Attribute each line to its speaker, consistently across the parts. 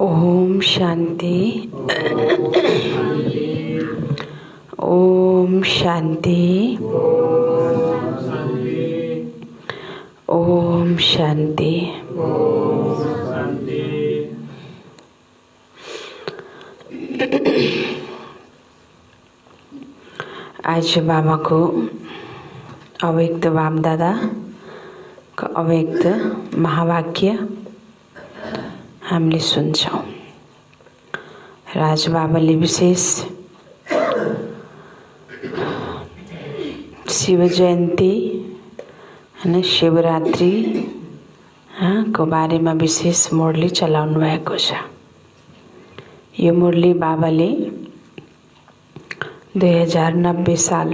Speaker 1: ओम शांति। ओम शांति। ओम शांति। आज बाबा को अव्यक्त बाप दादा का अव्यक्त महावाक्य हामीले सुन्छौं। राज बाबाले विशेष शिव जयन्ती हैन शिवरात्रि को बारेमा विशेष मुरली चलाउनु भएको छ। यो मुरली बाबाले 2090 साल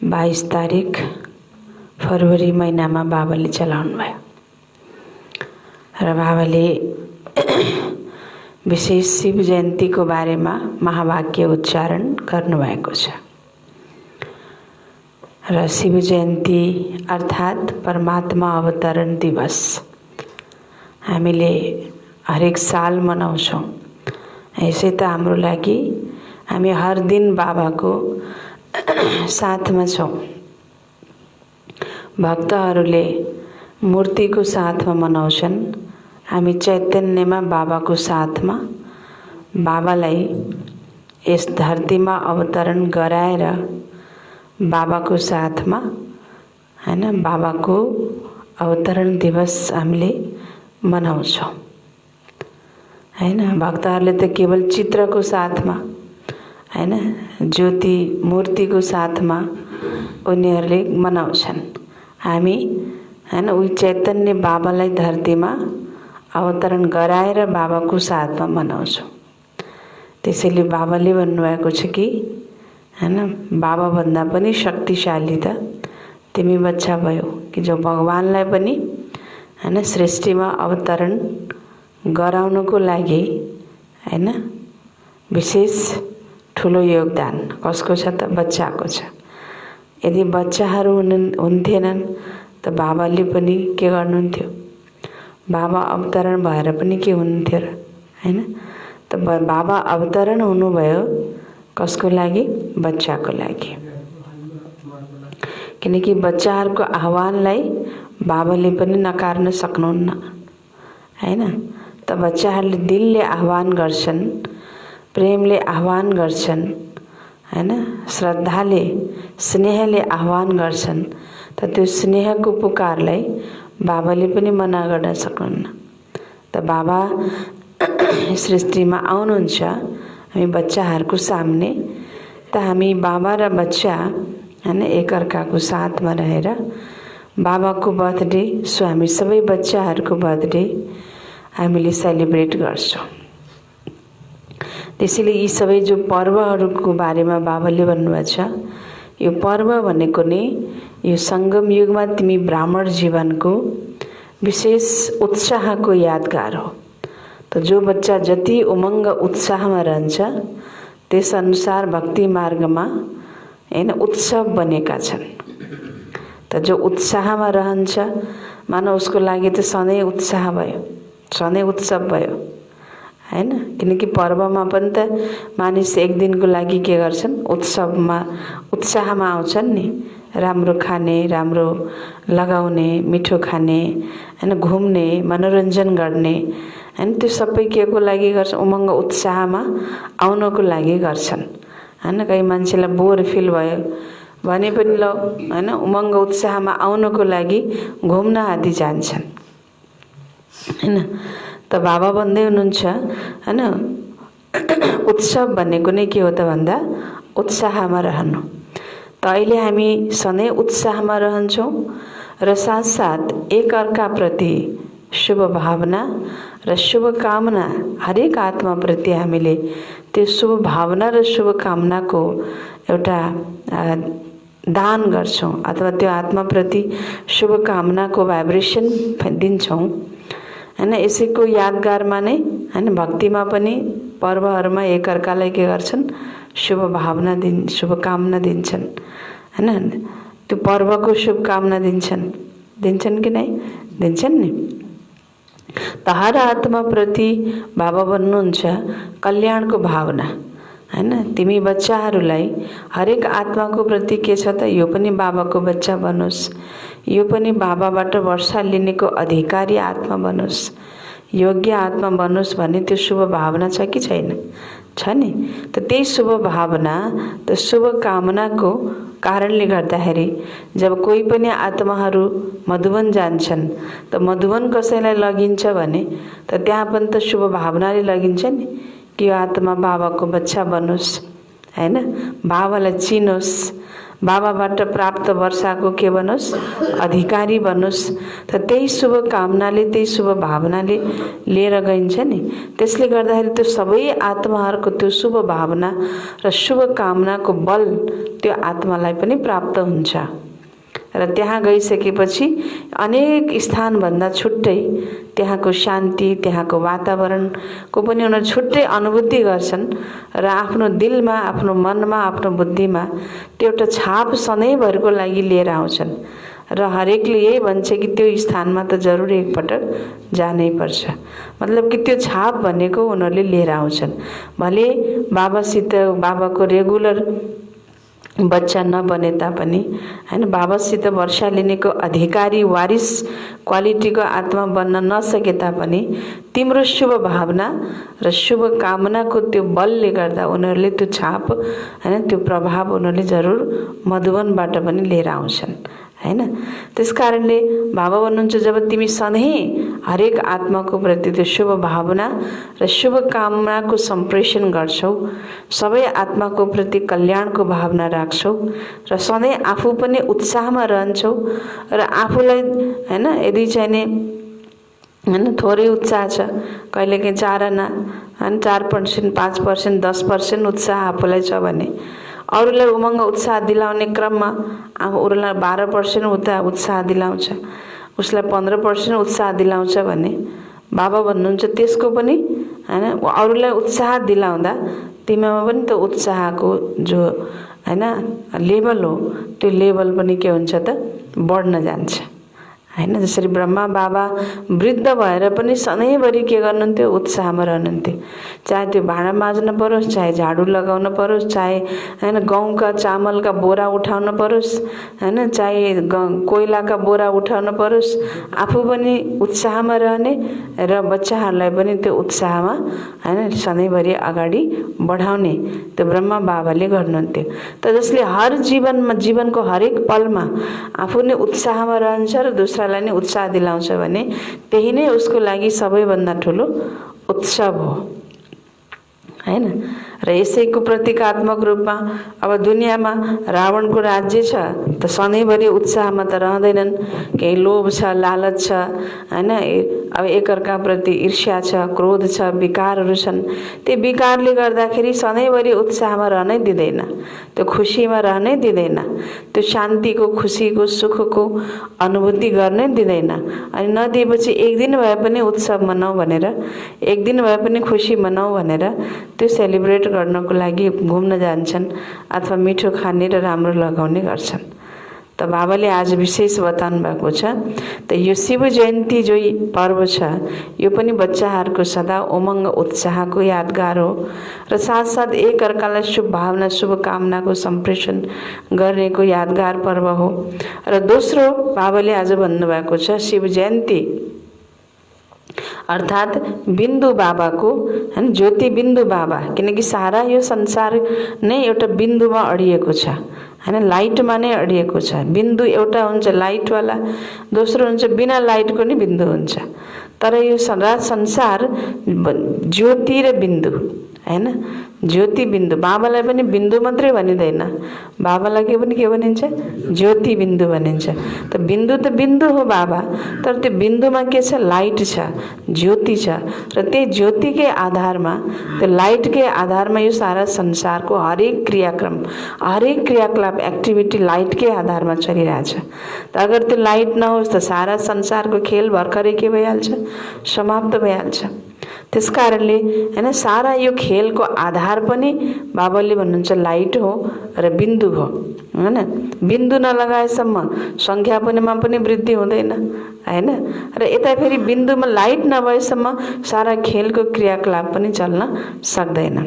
Speaker 1: 22 तारिक फरवरी महिनामा बाबाले चलाउनु भयो र बाबाले विशेष शिव जयन्तीको बारेमा महावाक्य उच्चारण गर्नुभएको छ। र शिव जयन्ती अर्थात् परमात्मा अवतरण दिवस हामीले हरेक साल मनाउँछौं। यसै त हाम्रो लागि हामी हर दिन बाबाको साथमा छौं। भक्तहरूले मूर्तिको साथमा मनाउँछन्, हामी चैतन्यमा बाबाको साथमा बाबालाई यस धरतीमा अवतरण गराएर बाबाको साथमा हैन बाबाको अवतरण दिवस हामीले मनाउँछौं। हैन भक्तहरूले त केवल चित्रको साथमा हैन ज्योति मूर्तिको साथमा उनीहरूले मनाउँछन्। हामी हैन उही चैतन्य बाबालाई धरतीमा अवतरण गराएर बाबाको साथमा मनाउँछौं। त्यसैले बाबाले भन्नुभएको छ कि हैन बाबा भन्दा पनि शक्तिशाली त तिमी बच्चा भयो कि जो भगवानलाई पनि हैन सृष्टिमा अवतरण गराउनको लागि हैन विशेष ठुलो योगदान कसको छ त बच्चाको छ। यदि बच्चाहरू हुन्थेनन् त बाबाले पनि के गर्नुहुन्थ्यो? बाबा अवतरण भएर पनि के हुन्थ्यो र हैन? त बाबा अवतरण हुनुभयो कसको लागि? बच्चाको लागि। किनकि बच्चाहरूको आह्वानलाई बाबाले पनि नकार्न सक्नुहुन्न हैन। त बच्चाहरूले दिलले आह्वान गर्छन्, प्रेमले आह्वान गर्छन् हैन, श्रद्धाले स्नेहले आह्वान गर्छन्। त त्यो स्नेहको पुकारलाई बाबाले पनि मना गर्न सक्नुहुन्न। त बाबा सृष्टिमा आउनुहुन्छ हामी बच्चाहरूको सामने। त हामी बाबा र बच्चा हैन एकअर्काको साथमा रहेर बाबाको बर्थडे सो हामी सबै बच्चाहरूको बर्थडे हामीले सेलिब्रेट गर्छौं। त्यसैले यी सबै जो पर्वहरूको बारेमा बाबाले भन्नुभएको छ, यो पर्व भनेको नै यो संगम युगमा तिमी ब्राह्मण जीवनको विशेष उत्साहको यादगार हो। त जो बच्चा जति उमङ्ग उत्साहमा रहन्छ त्यस अनुसार भक्ति मार्गमा हैन उत्सव बनेका छन्। त जो उत्साहमा रहन्छ मानव उसको लागि त सधैँ उत्साह भयो, सधैँ उत्सव भयो हैन। किनकि पर्वमा पनि त मानिस एक दिनको लागि के गर्छन्? उत्सवमा उत्साहमा आउँछन् नि। राम्रो खाने, राम्रो लगाउने, मिठो खाने हैन, घुम्ने, मनोरञ्जन गर्ने हैन, त्यो सबै केको लागि गर्छन्? उमङ्ग उत्साहमा आउनको लागि गर्छन् हैन। कही मान्छेलाई बोर फिल भयो भने पनि ल हैन उमङ्ग उत्साहमा आउनको लागि घुम्न आदि जान्छन् हैन। त बाबा भन्दै हुनुहुन्छ हैन उत्सव भनेको नै के हो त भन्दा उत्साहमा रहनु। त अहिले हामी सधैँ उत्साहमा रहन्छौं र साथसाथ एकअर्काप्रति शुभ भावना र शुभकामना हरेक आत्माप्रति हामीले त्यो शुभ भावना र शुभकामनाको एउटा दान गर्छौं अथवा त्यो आत्माप्रति शुभकामनाको भाइब्रेसन दिन्छौं हैन। यसैको यादगारमा नै हैन भक्तिमा पनि पर्वहरुमा एकअर्कालाई के गर्छन्? शुभ भावना शुभकामना दिन्छन् हैन। त्यो पर्वको शुभकामना दिन्छन् कि नै? दिन्छन् नि। त हर आत्मा प्रति बाबा भन्नुहुन्छ कल्याणको भावना, हैन। तिमी बच्चाहरूलाई हरेक आत्माको प्रति के छ त, यो पनि बाबाको बच्चा बनोस्, यो पनि बाबाबाट वर्षा लिनेको अधिकारी आत्मा बनोस्, योग्य आत्मा बनोस् भन्ने त्यो शुभ भावना छ कि छैन? छ नि। त त्यही शुभ भावना, त शुभ कामनाको कारणले गर्दाखेरि जब कोही पनि आत्माहरू मधुवन जान्छन्, त मधुवन कसैलाई लगिन्छ भने त त्यहाँ पनि त शुभ भावनाले लगिन्छ नि, कि यो आत्मा बाबाको बच्चा बनोस्, हैन। बाबालाई चिनोस्, बाबाबाट प्राप्त वर्षाको के बनोस्, अधिकारी बनोस्। त त्यही शुभ कामनाले, त्यही शुभ भावनाले लिएर गइन्छ नि। त्यसले गर्दाखेरि त्यो सबै आत्माहरूको त्यो शुभ भावना र शुभ कामनाको बल त्यो आत्मालाई पनि प्राप्त हुन्छ। र त्यहाँ गइसकेपछि अनेक स्थानभन्दा छुट्टै त्यहाँको शान्ति, त्यहाँको वातावरणको पनि उनीहरू छुट्टै अनुभूति गर्छन् र आफ्नो दिलमा, आफ्नो मनमा, आफ्नो बुद्धिमा त्यो एउटा छाप सधैँभरिको लागि लिएर आउँछन्। र हरेकले यही भन्छ कि त्यो स्थानमा त जरुर एकपटक जानै पर्छ। मतलब कि त्यो छाप भनेको उनीहरूले लिएर आउँछन्। भले बाबासित, बाबाको रेगुलर बच्चा नबने तापनि, हैन, बाबासित वर्षा लिनेको अधिकारी वारिस क्वालिटीको आत्मा बन्न नसके तापनि तिम्रो शुभ भावना र शुभ कामनाको त्यो बलले गर्दा उनीहरूले त्यो छाप, हैन, त्यो प्रभाव उनीहरूले जरुर मधुवनबाट पनि लिएर आउँछन्, हैन। त्यसकारणले बाबा भन्नुहुन्छ जब तिमी सधैँ हरेक आत्माको प्रति त्यो शुभ भावना र शुभ कामनाको सम्प्रेषण गर्छौ, सबै आत्माको प्रति कल्याणको भावना राख्छौ र सधैँ आफू पनि उत्साहमा रहन्छौ र आफूलाई, हैन, यदि चाहिने, हैन, थोरै उत्साह छ, कहिलेकाहीँ 4 आना, हैन, 4%, 5%, 10% उत्साह आफूलाई छ भने अरूलाई उमङ्ग उत्साह दिलाउने क्रममा अरूलाई 12% उत्साह दिलाउँछ, उसलाई 15% उत्साह दिलाउँछ भने बाबा भन्नुहुन्छ त्यसको पनि, हैन, अरूलाई उत्साह दिलाउँदा तिमीमा पनि त उत्साहको जो, हैन, लेभल हो, त्यो लेभल पनि के हुन्छ त, बढ्न जान्छ, हैन। जसरी ब्रह्मा बाबा वृद्ध भएर पनि सधैँभरि के गर्नुहुन्थ्यो, उत्साहमा रहनुहुन्थ्यो। चाहे त्यो भाँडा माझ्न परोस्, चाहे झाडु लगाउन परोस्, चाहे, हैन, गहुँका चामलका बोरा उठाउन परोस्, हैन, चाहे कोइलाका बोरा उठाउन परोस्, आफू पनि उत्साहमा रहने र बच्चाहरूलाई पनि त्यो उत्साहमा, हैन, सधैँभरि अगाडि बढाउने त्यो ब्रह्मा बाबाले गर्नुहुन्थ्यो। त जसले हर जीवनमा, जीवनको हरेक पलमा आफू नै उत्साहमा रहन्छ र दूसरालाई नै उत्साह दिलाउँछ भने त्यही नै उसको लागि सबैभन्दा ठुलो उत्सव हो, हैन। र यसैको प्रतीकात्मक रूपमा अब दुनियाँमा रावणको राज्य छ त सधैँभरि उत्साहमा त रहँदैनन्, केही लोभ छ, लालच छ, हैन, अब एकअर्काप्रति ईर्ष्या छ, क्रोध छ, विकारहरू छन्। त्यो विकारले गर्दाखेरि सधैँभरि उत्साहमा रहनै दिँदैन, त्यो खुसीमा रहनै दिँदैन, त्यो शान्तिको, खुसीको, सुखको अनुभूति गर्नै दिँदैन। अनि नदिएपछि एक दिन भए पनि उत्सव मनाऊ भनेर, एक दिन भए पनि खुसी मनाऊ भनेर त्यो सेलिब्रेट गर्नको लागि घुम्न जान्छन् अथवा मिठो खाने र राम्रो लगाउने गर्छन्। त बाबाले आज विशेष बताउनु भएको छ। त यो शिव जयन्ती जो पर्व छ यो पनि बच्चाहरूको सदा उमङ्ग उत्साहको यादगार हो र साथसाथ एक अर्कालाई शुभ भावना, शुभ कामनाको सम्प्रेषण गर्नेको यादगार पर्व हो। र दोस्रो बाबाले आज भन्नुभएको छ शिव जयन्ती अर्थात बिन्दु बाबाको, हैन, ज्योति बिन्दु बाबा, किनकि सारा यो संसार नै एउटा बिन्दुमा अडिएको छ, हैन, लाइटमा नै अडिएको छ। बिन्दु एउटा हुन्छ लाइटवाला, दोस्रो हुन्छ बिना लाइटको नि बिन्दु हुन्छ। तर यो सारा संसार ज्योति र बिन्दु, हैन, ज्योति बिन्दु। बाबालाई पनि बिन्दु मात्रै भनिँदैन, बाबालाई के भनिन्छ, ज्योति बिन्दु भनिन्छ। त बिन्दु हो बाबा, तर त्यो बिन्दुमा के छ, लाइट छ, ज्योति छ। र त्यही ज्योतिकै आधारमा, त्यो लाइटकै आधारमा यो सारा संसारको हरेक क्रियाक्रम, हरेक क्रियाकलाप, एक्टिभिटी लाइटकै आधारमा चलिरहेछ। त अगर त्यो लाइट नहोस् त सारा संसारको खेल भर्खरै के भइहाल्छ, समाप्त भइहाल्छ। त्यस कारणले हैन सारा यो खेलको आधार पनि बाबाले भन्नुहुन्छ लाइट हो र बिन्दु हो हैन। बिन्दु नलगाएसम्म संख्यापनमा पनि वृद्धि हुँदैन हैन। र यता फेरि बिन्दुमा लाइट नभएसम्म सारा खेलको क्रियाकलाप पनि चल्न सक्दैन।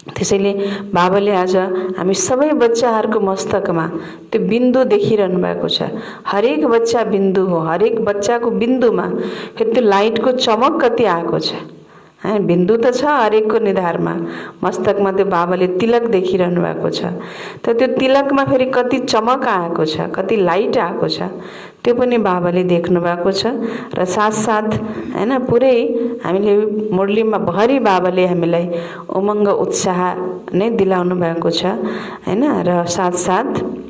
Speaker 1: त्यसैले बाबाले आज हामी सबै बच्चाहरूको मस्तकमा त्यो बिन्दु देखिरहनु भएको छ। हरेक बच्चा बिन्दु हो। हरेक बच्चाको बिन्दुमा फेरि त्यो लाइटको चमक कति आएको छ। बिन्दु त छ हरेकको निधारमा, मस्तकमा त्यो बाबाले तिलक देखिरहनु भएको छ। त त्यो तिलकमा फेरि कति चमक आएको छ, कति लाइट आएको छ, त्यो पनि बाबाले देख्नु भएको छ। र साथसाथ हैन पुरै हामीले मुरलीमा भरि बाबाले हामीलाई उमङ्ग उत्साह नै दिलाउनु भएको छ हैन। र साथसाथ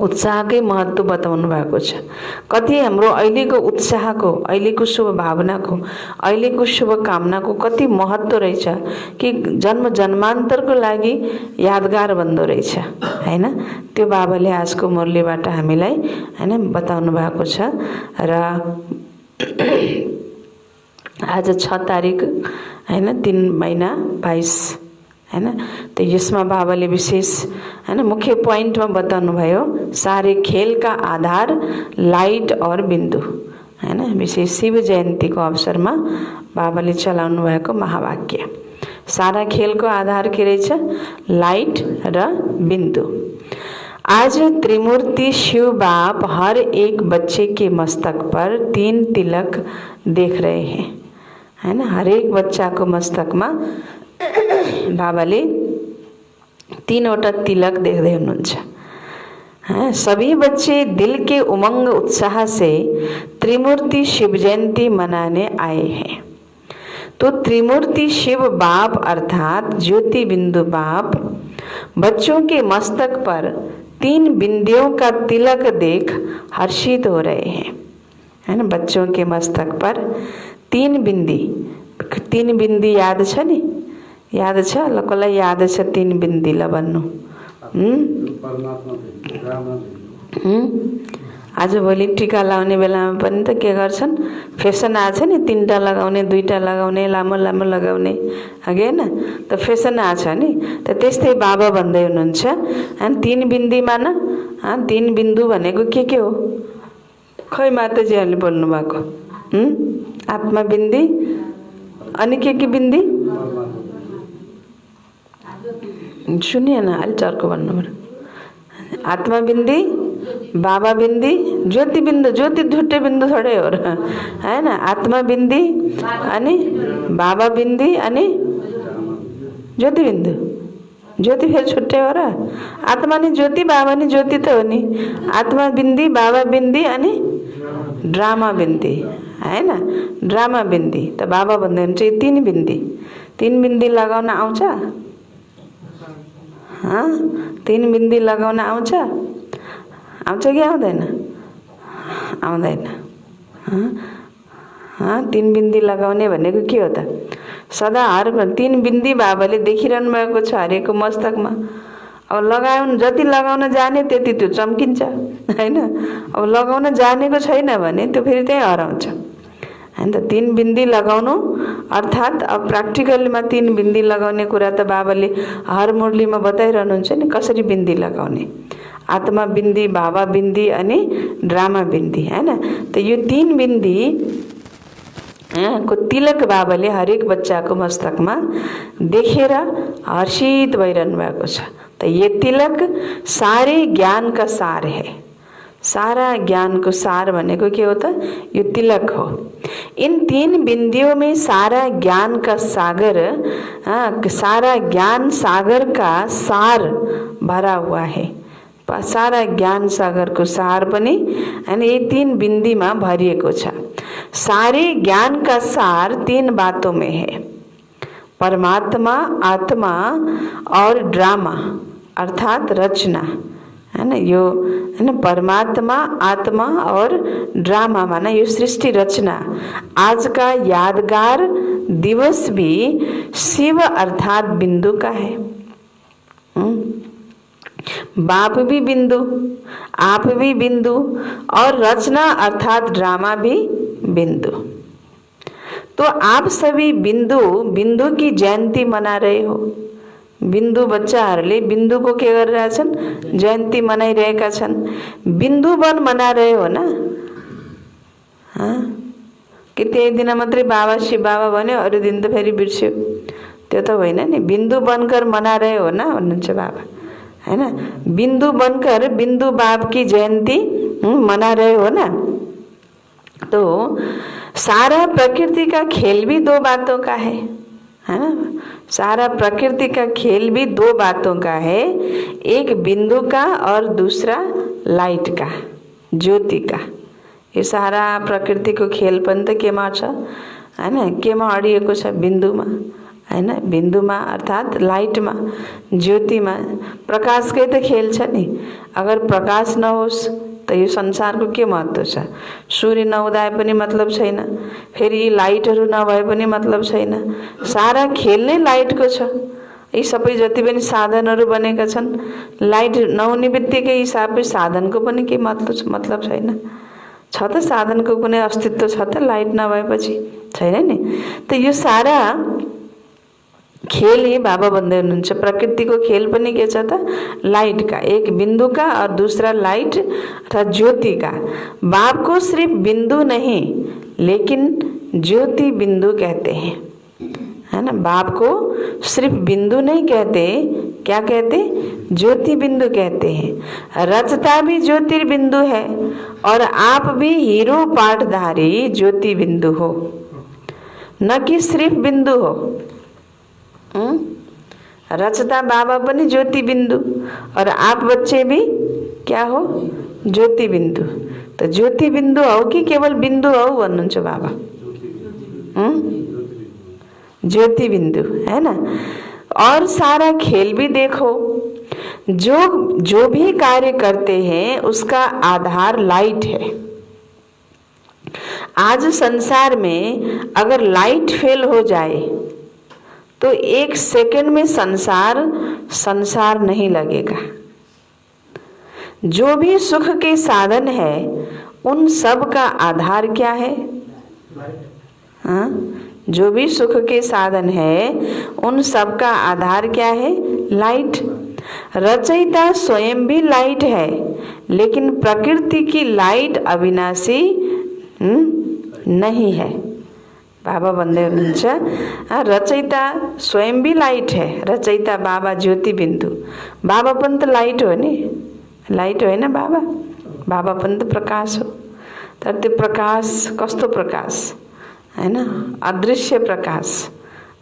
Speaker 1: उत्साहकै महत्त्व बताउनु भएको छ। कति हाम्रो अहिलेको उत्साहको, अहिलेको शुभ भावनाको, अहिलेको शुभकामनाको कति महत्त्व रहेछ कि जन्म जन्मान्तरको लागि यादगार बन्दो रहेछ हैन। त्यो बाबाले आजको मुरलीबाट हामीलाई हैन बताउनु भएको छ। र आज 6 तारिक हैन 3 महिना 22 हैन। तो यसमा बाबाले विशेष हैन मुख्य पॉइंटमा बताउनु भयो सारे खेल का आधार लाइट और बिन्दु हैन। विशेष शिव जयन्तीको अवसरमा बाबाले चलाउनु भएको महावाक्य सारा खेलको आधार के रहेछ लाइट र बिन्दु। आज त्रिमूर्ति शिव बाप हर एक बच्चे के मस्तक पर 3 तिलक देख रहे हैं हैन। हरेक बच्चाको मस्तकमा बाबाले 3वटा तिलक देख्दै हुनुहुन्छ। सभी बच्चे दिल के उमंग उत्साह से त्रिमूर्ति शिव जयंती मनाने आए हैं। तो त्रिमूर्ति शिव बाप अर्थात ज्योति बिंदु बाप बच्चों के मस्तक पर 3 बिंदियों का तिलक देख हर्षित हो रहे हैं है ना। बच्चों के मस्तक पर 3 बिंदी याद छ नि, याद छ ल कसलाई याद छ 3 बिन्दी ल भन्नु। आजभोलि टीका लगाउने बेलामा पनि त के गर्छन् फेसन आछ नि 3टा लगाउने 2टा लगाउने लामो लामो लगाउने हैन त फेसन आछ नि। त त्यस्तै बाबा भन्दै हुनुहुन्छ अनि 3 बिन्दीमा न 3 बिन्दु भनेको के हो खै माताजीहरूले बोल्नु भएको आत्मा बिन्दी अनि के बिन्दी सुनिए न अलि चर्को भन्नु पर्यो। आत्मा बिन्दी बाबा बिन्दी ज्योति बिन्दु ज्योति झुट्टे बिन्दु थोड़े हो र हैन। आत्मा बिन्दी अनि बाबा बिन्दी अनि ज्योति बिन्दु ज्योति फेरि छुट्टै हो र। आत्मा नि ज्योति बाबा नि ज्योति त हो नि। आत्मा बिन्दी बाबा बिन्दी अनि ड्रामा बिन्दी हैन। ड्रामा बिन्दी त बाबा भन्दै हुनुहुन्छ यो 3 बिन्दी 3 बिन्दी लगाउन आउँछ 3 बिन्दी लगाउन आउँछ कि आउँदैन आउँदैन 3 बिन्दी लगाउने भनेको के हो त सदा हर 3 बिन्दी बाबाले देखिरहनु भएको छ हरेकको मस्तकमा। अब लगाउन जति लगाउन जाने त्यति त्यो चम्किन्छ हैन। अब लगाउन जानेको छैन भने त्यो फेरि त्यही हराउँछ हैन। त 3 बिन्दी लगाउनु अर्थात अब प्र्याक्टिकलमा 3 बिन्दी लगाउने कुरा त बाबाले हर मुरलीमा बताइरहनुहुन्छ नि कसरी बिन्दी लगाउने। आत्मा बिन्दी बाबा बिन्दी अनि ड्रामा बिन्दी हैन। त यो 3 बिन्दी को तिलक बाबाले हरेक बच्चाको मस्तकमा देखेर हर्षित भइरहनु भएको छ। त ये तिलक सारे ज्ञान का सार है। सारा ज्ञान को सार भनेको के हो त यो तिलक हो। इन 3 बिंदियों में सारा ज्ञान का सागर सारा ज्ञान सागर का सार भरा हुआ है। सारा ज्ञान सागर को सार पनि अनि ये 3 बिन्दीमा भरिएको छ। सारे ज्ञान का सार 3 बातों में है परमात्मा आत्मा और ड्रामा अर्थात रचना है ना। यो है ना परमात्मा आत्मा और ड्रामा माना यो सृष्टि रचना। आज का यादगार दिवस भी शिव अर्थात बिंदु का है। बाप भी बिंदु आप भी बिंदु और रचना अर्थात ड्रामा भी बिंदु। तो आप सभी बिन्दु की जयन्ती मना रहे हो। बिन्दु बच्चाहरूले बिन्दुको के गरिरहेछन्? जयन्ती मनाइरहेका छन्। बिन्दु वन मना रहे हो ना? कि त्यही दिन मात्रै बाबा शिव बाबा भन्यो, अरू दिन त फेरि बिर्स्यो? त्यो त होइन नि। बिन्दु बनकर मना रहे हो ना भन्नुहुन्छ बाबा, है ना? बिन्दु बनकर बिन्दु बाप की जयंती मना रहे हो ना? तो सारा प्रकृति का खेल भी दो बातों का है ना? सारा प्रकृति का खेल भी दो बातों का है, एक बिंदु का और दूसरा लाइट का, ज्योति का। यो सारा प्रकृतिको खेल पनि त केमा छ हैन? केमा अडिएको छ? बिन्दुमा, हैन? बिन्दुमा अर्थात लाइटमा, ज्योतिमा। प्रकाशकै त खेल छ नि। अगर प्रकाश नहोस् त यो संसारको के महत्त्व छ? सूर्य नउदाए पनि मतलब छैन, फेरि लाइटहरू नभए पनि मतलब छैन। सारा खेल नै लाइटको छ। यी सबै जति पनि साधनहरू बनेका छन्, लाइट नहुने बित्तिकै यी सबै साधनको पनि के मतलब छैन। छ त साधनको कुनै अस्तित्व छ त लाइट नभएपछि? छैन नि। त यो सारा खेल ही बाबा भन्दै हुनुहुन्छ। प्रकृतिको खेल पनि के छ त? लाइट का, एक बिंदु का और दूसरा लाइट अर्थात ज्योति का। बाप को सिर्फ बिंदु नहीं लेकिन ज्योति बिंदु कहते हैं, है ना? बाप को सिर्फ बिंदु नहीं कहते, क्या कहते? ज्योति बिंदु कहते हैं। रचता भी ज्योतिर्बिंदु है और आप भी हीरो पाठधारी ज्योति बिंदु हो, न कि सिर्फ बिंदु हो। रचता बाबा पनि ज्योति बिंदु और आप बच्चे भी क्या हो? ज्योति बिंदु। तो ज्योति बिंदु हो कि केवल बिंदु हो भन्नुहुन्छ बाबा? ज्योति बिंदु, है ना? और सारा खेल भी देखो, जो भी कार्य करते हैं उसका आधार लाइट है। आज संसार में अगर लाइट फेल हो जाए तो एक सेकंड में संसार नहीं लगेगा। जो भी सुख के साधन है उन सब का आधार क्या है? हाँ, जो भी सुख के साधन है उन सब का आधार क्या है? लाइट। रचयिता स्वयं भी लाइट है, लेकिन प्रकृति की लाइट अविनाशी नहीं है। बाबा भन्दै हुनुहुन्छ रचयिता स्वयं भी लाइट है। रचयिता बाबा ज्योति बिंदु, बाबा पनि त लाइट हो नि? लाइट होइन बाबा? बाबा पनि त प्रकाश हो। तर त्यो प्रकाश कस्तो प्रकाश, हैन? अदृश्य प्रकाश,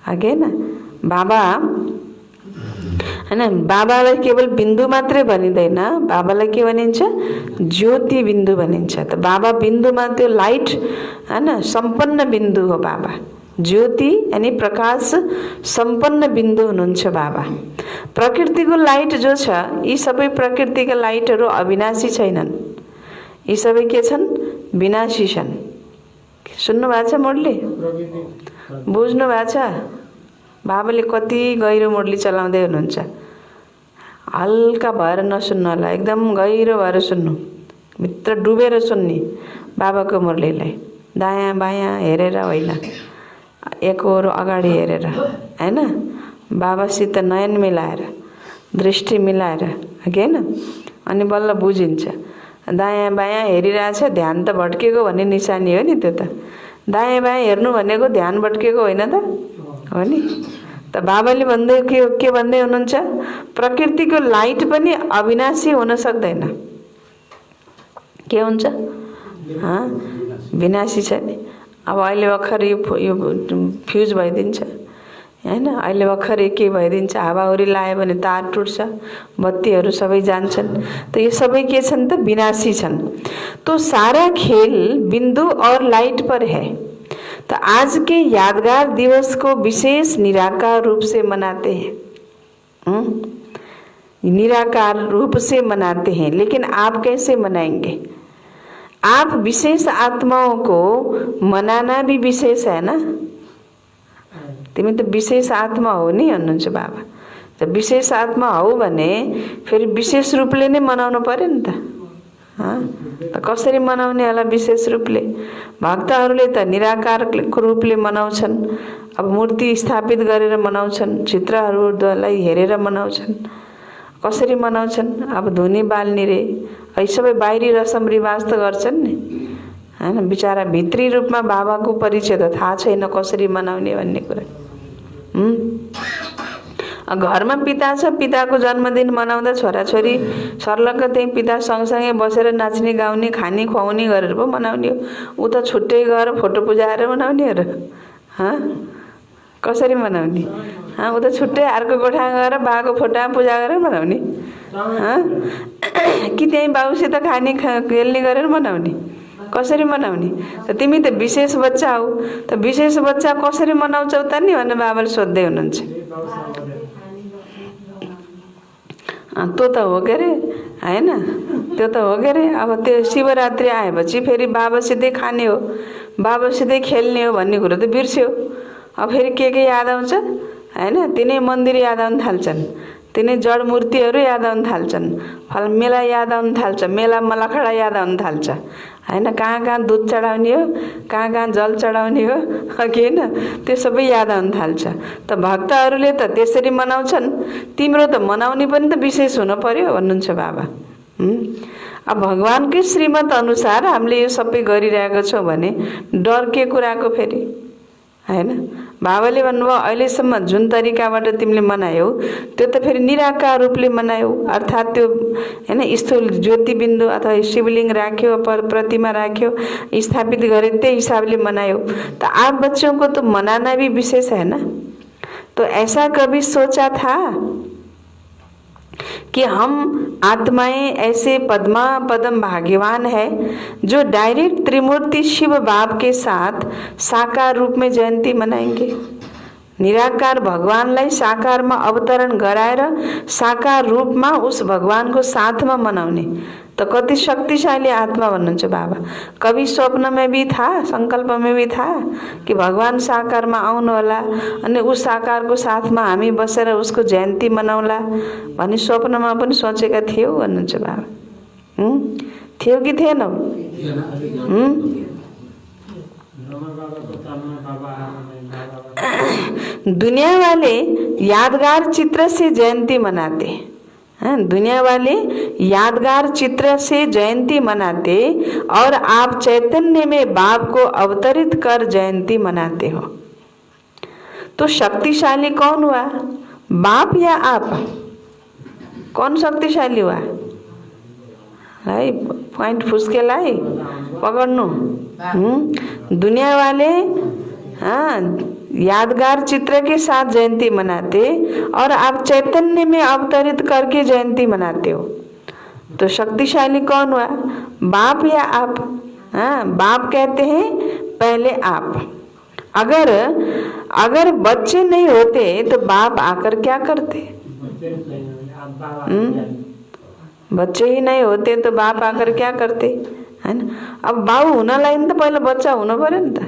Speaker 1: हैन? बाबा हैन? बाबालाई केवल बिन्दु मात्रै भनिँदैन, बाबालाई के भनिन्छ? ज्योति बिन्दु भनिन्छ। त बाबा बिन्दुमा त्यो लाइट, हैन? सम्पन्न बिन्दु हो बाबा। ज्योति यानी प्रकाश सम्पन्न बिन्दु हुनुहुन्छ बाबा। प्रकृतिको लाइट जो छ, यी सबै प्रकृतिका लाइटहरू अविनाशी छैनन्। यी सबै के छन्? विनाशी छन्। सुन्नु भएको छ मुरली? बुझ्नु भएको छ? बाबाले कति गहिरो मुरली चलाउँदै हुनुहुन्छ। हल्का भएर नसुन्नु होला, एकदम गहिरो भएर सुन्नु, भित्र डुबेर सुन्ने बाबाको मुरलीलाई। दायाँ बायाँ हेरेर होइन, एकहोरो अगाडि हेरेर, हैन? बाबासित नयन मिलाएर, दृष्टि मिलाएर, हैन? अनि बल्ल बुझिन्छ। दायाँ बायाँ हेरिरहेछ, ध्यान त भट्केको भन्ने निशानी हो नि त्यो त। दायाँ बायाँ हेर्नु भनेको ध्यान भट्केको होइन त? हो नि? त बाबाले भन्दै के भन्दै हुनुहुन्छ? प्रकृतिको लाइट पनि अविनाशी हुन सक्दैन। के हुन्छ? विनाशी छ नि। अब अहिले भर्खर यो फ्युज भइदिन्छ, हैन? अहिले भर्खर के भइदिन्छ, हावाहुरी लायो भने तार टुट्छ, बत्तीहरू सबै जान्छन्। त यो सबै के छन् त? विनाशी छन्। तो सारा खेल बिंदु और लाइट पर है। तो आज के यादगार दिवस को विशेष निराकार रूप से मनाते हैं। निराकार रूप से मनाते हैं, लेकिन आप कैसे मनाएंगे? आप विशेष आत्माओं को मनाना भी विशेष है ना? तिमी त विशेष आत्मा हो नि भन्नुहुन्छ बाबा। त विशेष आत्मा हो भने फेरि विशेष रूपले नै मनाउनु पर्यो नि त, त कसरी मनाउने होला? विशेष रूपले भक्तहरूले त निराकारको रूपले मनाउँछन्। अब मूर्ति स्थापित गरेर मनाउँछन्, चित्रहरूलाई हेरेर मनाउँछन्। कसरी मनाउँछन्? अब धुनी बाल्ने रे है सबै बाहिरी रसम रिवाज त गर्छन् नि हैन। बिचारा भित्री रूपमा बाबाको परिचय त थाहा छैन कसरी मनाउने भन्ने कुरा। घरमा पिता छ, पिताको जन्मदिन मनाउँदा छोराछोरी सर्लक्क त्यही पिता सँगसँगै बसेर नाच्ने गाउने खाने खुवाउने गरेर पो मनाउने हो। ऊ त छुट्टै गएर फोटो पुजाएर मनाउने हो र? कसरी मनाउने? ऊ त छुट्टै अर्को कोठा गएर बाको फोटोमा पूजा गरेर मनाउने कि त्यहीँ बाउसित खाने खेल्ने गरेर मनाउने? कसरी मनाउने? त तिमी त विशेष बच्चा हौ, त विशेष बच्चा कसरी मनाउँछौ त नि भनेर बाबाले सोध्दै हुनुहुन्छ। त्यो त हो के अरे हैन, त्यो त हो के अरे। अब त्यो शिवरात्रि आएपछि फेरि बाबासितै खाने हो, बाबासितै खेल्ने हो भन्ने कुरो त बिर्स्यो। अब फेरि के याद आउँछ हैन? तिनै मन्दिर याद आउन थाल्छन्, तिनै जड मूर्तिहरू याद आउन थाल्छन्, मेला याद आउन थाल्छ, मेला मलखडा याद आउन थाल्छ हैन। कहाँ दुध चढाउने हो, कहाँ जल चढाउने हो कि हैन, त्यो सबै याद आउन थाल्छ। त भक्तहरूले त त्यसरी मनाउँछन्, तिम्रो त मनाउने पनि त विशेष हुन पर्यो भन्नुहुन्छ बाबा। अब भगवानकै श्रीमत अनुसार हामीले यो सबै गरिरहेको छौँ भने डर के कुराको फेरि हैन? बाबाले भन्नुभयो अहिलेसम्म जुन तरिकाबाट तिमीले मनायौ त्यो त फेरि निराकार रूपले मनायौ, अर्थात् त्यो हैन स्थूल ज्योतिबिन्दु अथवा शिवलिंग राख्यो, प्रतिमा राख्यो, स्थापित गरे, त्यही हिसाबले मनायौ। तो आप बच्चों को तो मनाना भी विशेष है ना। तो ऐसा कभी सोचा था कि हम आत्माएं ऐसे पद्मा पदम भाग्यवान है जो डायरेक्ट त्रिमूर्ति शिव बाप के साथ साकार रूप में जयंती मनाएंगे? निराकार भगवानलाई साकारमा अवतरण गराएर साकार रूपमा उस भगवानको साथमा मनाउने तो कति शक्तिशाली आत्मा भन्नुहुन्छ बाबा। कभी स्वप्न में भी था, संकल्प में भी था कि भगवान साकार में आउनु होला अनि उस साकार को साथ में हामी बसेर उसको जयन्ती मनाउला भनी स्वप्नमा पनि सोचेका थियौ भन्नुहुन्छ बाबा। थियो कि थिएन? दुनिया वाले यादगार चित्र से जयंती मनाते हैं, दुनिया वाले यादगार चित्र से जयंती मनाते और आप चैतन्य में बाप को अवतरित कर जयंती मनाते हो। तो शक्तिशाली कौन हुआ, बाप या आप? कौन शक्तिशाली हुआ? है पॉइंट फुस्केलाई पकड्नु। दुनिया वाले यादगार चित्र के साथ जयंती मनाते और आप चैतन्य में अवतरित करके जयंती मनाते हो। तो शक्तिशाली कौन हुआ, बाप या आप? बाप कहते हैं पहले आप। अगर बच्चे नहीं होते तो बाप आकर क्या करते? बच्चे ही नहीं होते तो बाप आकर क्या करते, है ना? अब बाउ हुनलाई नि त पहिला बच्चा हुनु पर्यो नि त,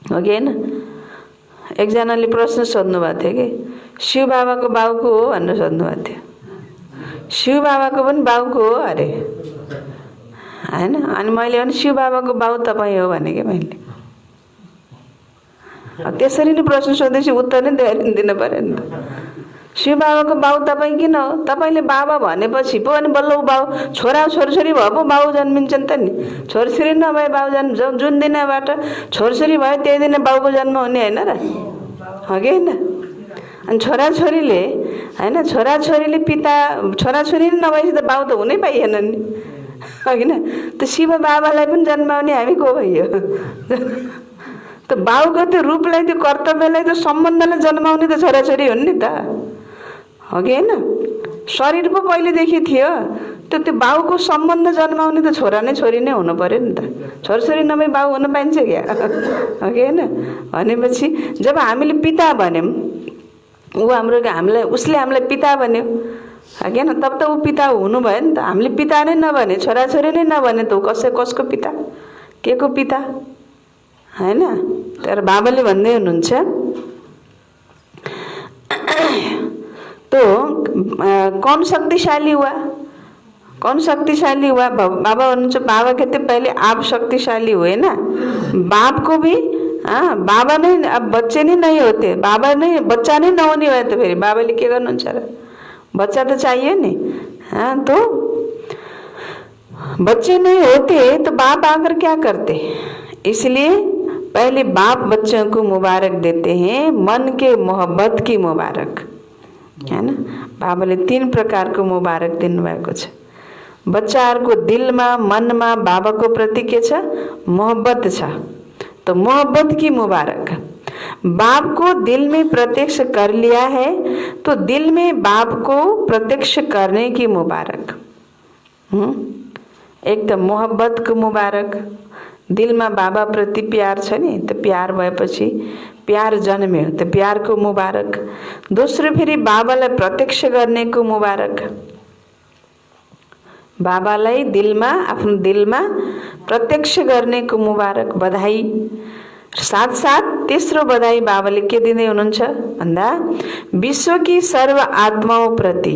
Speaker 1: हो कि हैन? एकजनाले प्रश्न सोध्नु भएको थियो कि शिव बाबाको बाउको हो भनेर सोध्नु भएको थियो। शिव बाबाको पनि बाउको हो अरे, हैन? अनि मैले भने शिव बाबाको बाउ तपाईँ हो भने कि मैले त्यसरी नै प्रश्न सोधेपछि उत्तर नै दिन पर्यो नि त। शिव बाबाको बाउ तपाईँ किन हो? तपाईँले बाबा भनेपछि पो अनि बल्ल बाउ, छोरा छोरछोरी भए पो बाउ जन्मिन्छन् त नि। छोरछोरी नभए बाउ जन्म, जुन दिनबाट छोरछोरी भयो त्यही दिन बाउको जन्म हुने होइन र, हो कि होइन? अनि छोराछोरीले हैन, छोराछोरीले पिता, छोराछोरी नै नभएपछि त बाउ त हुनै पाइएन नि, हो किन? त शिव बाबालाई पनि जन्माउने हामी को भइयो? त बाउको त्यो रूपलाई, त्यो कर्तव्यलाई, त्यो सम्बन्धलाई जन्माउने त छोराछोरी हुन् नि त, हो कि होइन? शरीर पो पहिलेदेखि थियो, त्यो बाउको सम्बन्ध जन्माउने त छोरा नै छोरी नै हुनु पर्यो नि त। छोरछोरी नभए बाउ हुन पाइन्छ क्या, हो कि होइन? भनेपछि जब हामीले पिता भन्यौँ, ऊ हाम्रो हामीलाई, उसले हामीलाई पिता भन्यो, हो कि होइन? तब त ऊ पिता हुनु भयो नि त। हामीले पिता नै नभने, छोराछोरी नै नभने त ऊ कसको पिता, के को पिता, हैन? तर बाबाले भन्दै हुनुहुन्छ तो कौन शक्तिशाली हुआ, कौन शक्तिशाली हुआ? बाबा बाबा कहते पहले आप शक्तिशाली हुए ना, बाप को भी। हाँ, बाबा नहीं, अब बच्चे नहीं होते, बाबा नहीं, बच्चा नहीं नहुने हुआ तो फिर बाबाले के गर्नुहुन्छ र? बच्चा तो चाहिए नहीं। हाँ, तो बच्चे नहीं होते तो बाप आकर क्या करते? इसलिए पहले बाप बच्चों को मुबारक देते हैं, मन के मोहब्बत की मुबारक, है ना। बाबाले 3 प्रकारको मुबारक दिनुभएको छ। बच्चाहरूको दिलमा मनमा बाबाको प्रति के छ? मोहब्बत छ। तो मोहब्बत की मुबारक। बाप को दिल में प्रत्यक्ष कर लिया है तो दिल में बाप को प्रत्यक्ष करने की मुबारक। एक त मोहब्बतको मुबारक, दिलमा बाबा प्रति प्यार छ नि, त प्यार भएपछि प्यार जन्म्यो त प्यारको मुबारक। दोस्रो फेरि बाबालाई प्रत्यक्ष गर्नेको मुबारक, बाबालाई दिलमा, आफ्नो दिलमा प्रत्यक्ष गर्नेको मुबारक, बधाई। साथ तेस्रो बधाई बाबाले के दिँदै हुनुहुन्छ भन्दा विश्वकी सर्व आत्माओं प्रति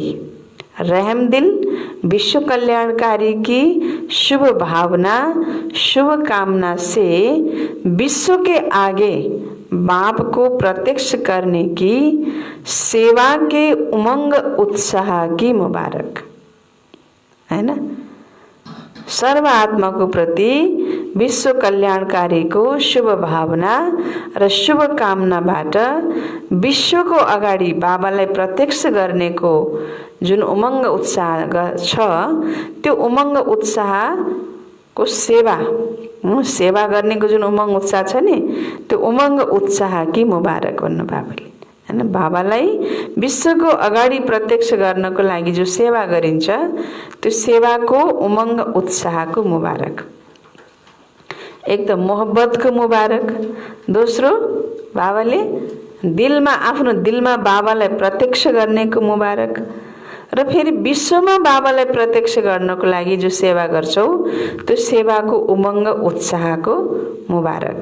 Speaker 1: रहम दिल, विश्व कल्याणकारी की शुभ भावना, शुभ कामना से विश्व के आगे बाप को प्रत्यक्ष करने की सेवा के उमंग उत्साह की मुबारक, है ना। सर्व आत्मा को प्रति विश्व कल्याणकारी को शुभ भावना र शुभ कामनाबाट विश्वको अगाडि बाबालाई प्रत्यक्ष गर्नेको जुन उमंग उत्साह छ, त्यो उमंग उत्साहको सेवा गर्नेको जुन उमंग उत्साह छ नि, त्यो उमंग उत्साह की मुबारक भन्नु बाबाले, हैन। बाबालाई विश्वको अगाडि प्रत्यक्ष गर्नको लागि जो सेवा गरिन्छ त्यो सेवाको उमंग उत्साहको मुबारक। एक त मोहब्बतको मुबारक, दोस्रो बाबाले दिलमा, आफ्नो दिलमा बाबालाई प्रत्यक्ष गर्नेको मुबारक, र फेरि विश्वमा बाबालाई प्रत्यक्ष गर्नको लागि जो सेवा गर्छौ त्यो सेवाको उमंग उत्साहको मुबारक।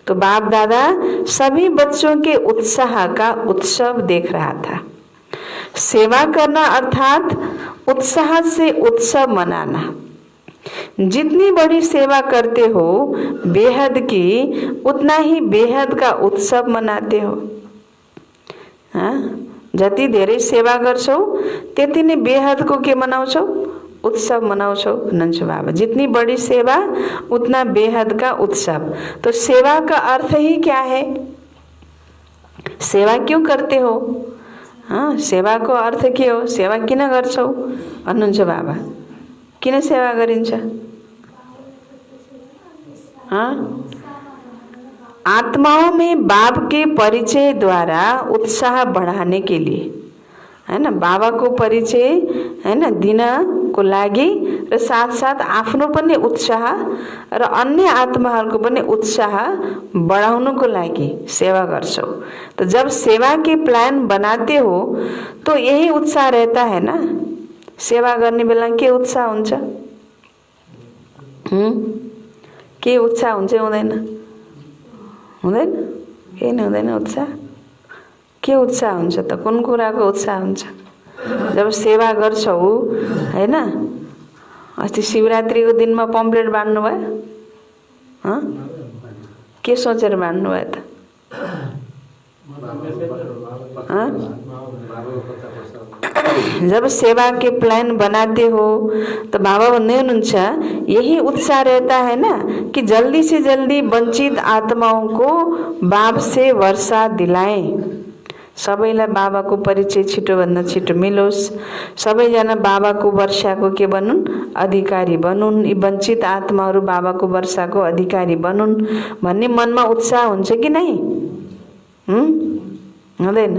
Speaker 1: तो बाप दादा सभी बच्चों के उत्साह का उत्सव देख रहा था। सेवा करना अर्थात उत्साह से उत्सव मनाना। जितनी बड़ी सेवा करते हो बेहद की, उतना ही बेहद का उत्सव मनाते हो। हाँ, जति धेरै सेवा गर्छौ त्यति नै बेहदको के मनाउँछौ? उत्सव मनाउँछौ भन्नुहुन्छ बाबा। जितनी बड़ी सेवा उतना बेहद का उत्सव। तो सेवा का अर्थ ही क्या है? सेवा क्यों करते हो? हाँ, सेवा को अर्थ के हो? सेवा किन गर्छौ भन्नुहुन्छ बाबा। किन सेवा गरिन्छ? हाँ, आत्माओं में बाप के परिचय द्वारा उत्साह बढ़ाने के लिए, है ना। बाबा को परिचय, है ना, दिन को लागि र साथ आफ्नो पनि उत्साह र अन्य आत्माहरूको पनि उत्साह बढाउनको लागि सेवा गर्छौ। तो जब सेवा के प्लान बनाते हो तो यही उत्साह रहता है ना। सेवा गर्ने बेला के उत्साह हुन्छ? के उत्साह हुन्छ? हुँदैन? हुँदैन? केही नै हुँदैन उत्साह। के उत्साह हुन्छ त? कुन कुराको उत्साह हुन्छ? जब सेवा गर्छौ, हैन। अस्ति शिवरात्रिको दिनमा पम्पलेट बाँड्नु भयो? के सोचेर बाँड्नु भयो त? जब सेवा के प्लान बनाते हो तो बाबा भन्दै हुनुहुन्छ यही उत्साह रहता है ना कि जल्दी से जल्दी वंचित आत्माओं को बाप से वर्षा दिलाएं। सबैलाई बाबाको परिचय छिटोभन्दा छिटो मिलोस्, सबैजना बाबाको वर्षाको के बनुन्? अधिकारी बनुन्। यी वञ्चित आत्माहरू बाबाको वर्षाको अधिकारी बनुन् भन्ने मनमा उत्साह हुन्छ कि नै? हुँदैन?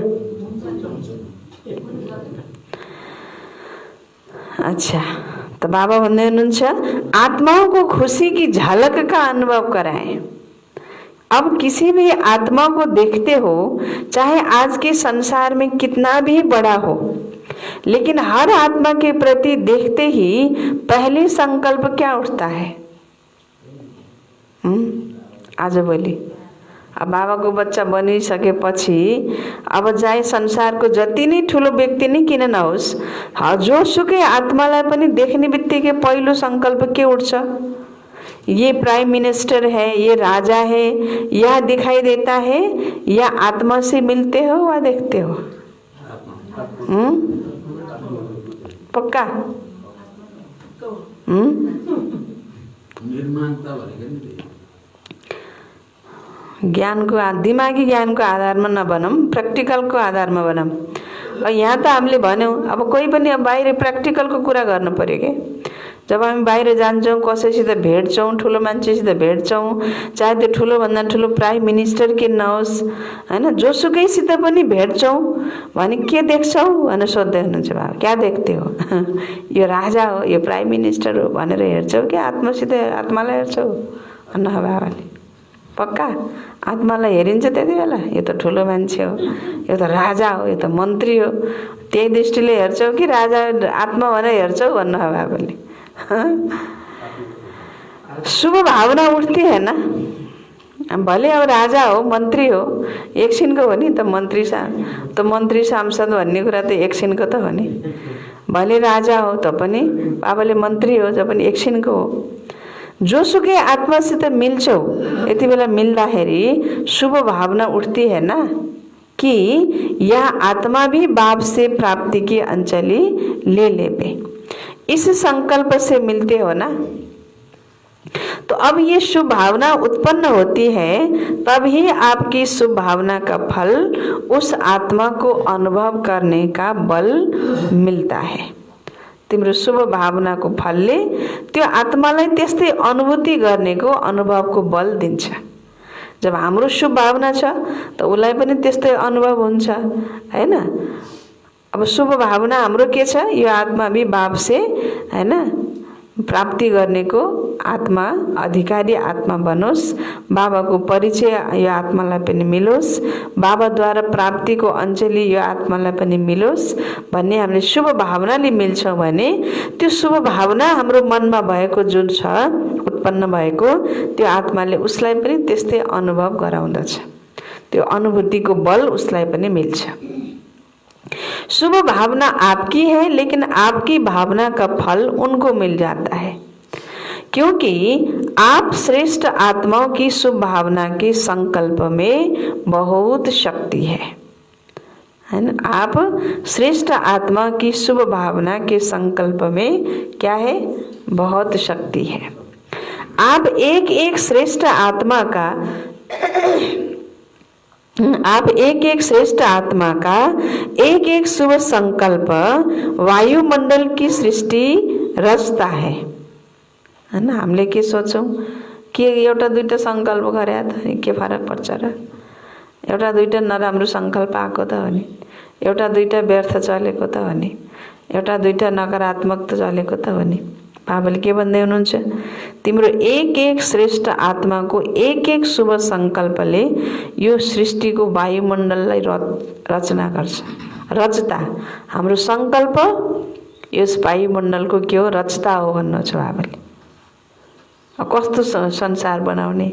Speaker 1: अच्छा, तो बाबा भन्दै हुनुहुन्छ आत्माओं को खुशी की झलक का अनुभव कराएं। अब किसी भी आत्मा को देखते हो, चाहे आज के संसार में कितना भी बड़ा हो, लेकिन हर आत्मा के प्रति देखते ही पहले संकल्प क्या उठता है? आज बोली अब बाबाको बच्चा बनिसकेपछि अब चाहे संसारको जति नै ठुलो व्यक्ति नै किन नहोस्, जोसुकै आत्मालाई पनि देख्ने बित्तिकै पहिलो संकल्प के उठ्छ? ये प्राइम मिनिस्टर है, ये राजा है, यह दिखाई देता है या आत्मा से मिलते हो वा देखते हो? पक्का? ज्ञानको दिमागी ज्ञानको आधारमा नबनौँ, प्र्याक्टिकलको आधारमा बनाऊँ। यहाँ त हामीले भन्यौँ, अब कोही पनि अब बाहिर प्र्याक्टिकलको कुरा गर्नु पर्यो के। जब हामी बाहिर जान्छौँ, कसैसित भेट्छौँ, ठुलो मान्छेसित भेट्छौँ, चाहे त्यो ठुलोभन्दा ठुलो प्राइम मिनिस्टर किन नहोस् होइन, जोसुकैसित पनि भेट्छौँ भने के देख्छौ भनेर सोध्दै हुनुहुन्छ बाबा, क्या देख्ते हो? यो राजा हो, यो प्राइम मिनिस्टर हो भनेर हेर्छौ कि आत्मासित आत्मालाई हेर्छौ भन्न बाबाले? पक्का आत्मालाई हेरिन्छ त्यति बेला, यो त ठुलो मान्छे हो, यो त राजा हो, यो त मन्त्री हो, त्यही दृष्टिले हेर्छौ कि राजा आत्मा भनेर हेर्छौ भन्न बाबाले? शुभ भावना उठती है ना। भले अब राजा हो, मन्त्री हो, एकछिनको हो नि त, मन्त्री सांसद भन्ने कुरा त एकछिनको त हो नि। भले राजा हो त पनि, बाबाले मन्त्री हो त पनि एकछिनको हो। जोसुकै आत्मासित मिल्छौ, यति बेला मिल्दाखेरि शुभ भावना उठती है ना कि यह आत्मा भी बाप से प्राप्ति की अंजलि ले लेवे, इस संकल्प से मिलते हो ना। तो अब ये शुभ भावना उत्पन्न होती है, तब ही आपकी शुभ भावना का फल उस आत्मा को अनुभव करने का बल मिलता है। तिम्रो शुभ भावनाको फलले त्यो आत्मालाई त्यस्तै अनुभूति गर्नेको अनुभवको बल दिन्छ। जब हाम्रो शुभ भावना छ त उसलाई पनि त्यस्तै अनुभव हुन्छ हैन। अब शुभ भावना हाम्रो के छ? यो आत्मा भी बाप से हैन प्राप्ति गर्नेको आत्मा, अधिकारी आत्मा बनोस्, बाबाको परिचय यो आत्मालाई पनि मिलोस्, बाबाद्वारा प्राप्तिको अञ्जली यो आत्मालाई पनि मिलोस् भन्ने हामीले शुभ भावनाले मिल्छौँ भने त्यो शुभ भावना हाम्रो मनमा भएको जुन छ उत्पन्न भएको, त्यो आत्माले उसलाई पनि त्यस्तै अनुभव गराउँदछ। त्यो अनुभूतिको बल उसलाई पनि मिल्छ। शुभ भावना आपकी है, लेकिन आपकी भावना का फल उनको मिल जाता है, क्योंकि आप श्रेष्ठ आत्माओं की शुभ भावना के संकल्प में बहुत शक्ति है ना। आप श्रेष्ठ आत्मा की शुभ भावना के संकल्प में क्या है? बहुत शक्ति है। आप एक एक श्रेष्ठ आत्मा का श्रेष्ठ आत्मा का एक एक शुभ संकल्प वायुमंडल की सृष्टि रचता है ना। हामीले के सोच्छौं के एउटा दुईटा संकल्प गरे त के फरक पर्छ र? एउटा दुईटा नराम्रो संकल्प आएको त हो नि, एउटा दुईटा व्यर्थ चलेको त हो नि, एउटा दुईटा नकारात्मक त चलेको त हो नि। बाबाले के भन्दै हुनुहुन्छ? तिम्रो एक एक श्रेष्ठ आत्माको एक एक शुभ संकल्पले यो सृष्टिको वायुमण्डललाई रचना गर्छ। रचता हाम्रो संकल्प यस वायुमण्डलको के हो? रचता हो भन्नुहुन्छ बाबाले। कस्तो संसार बनाउने,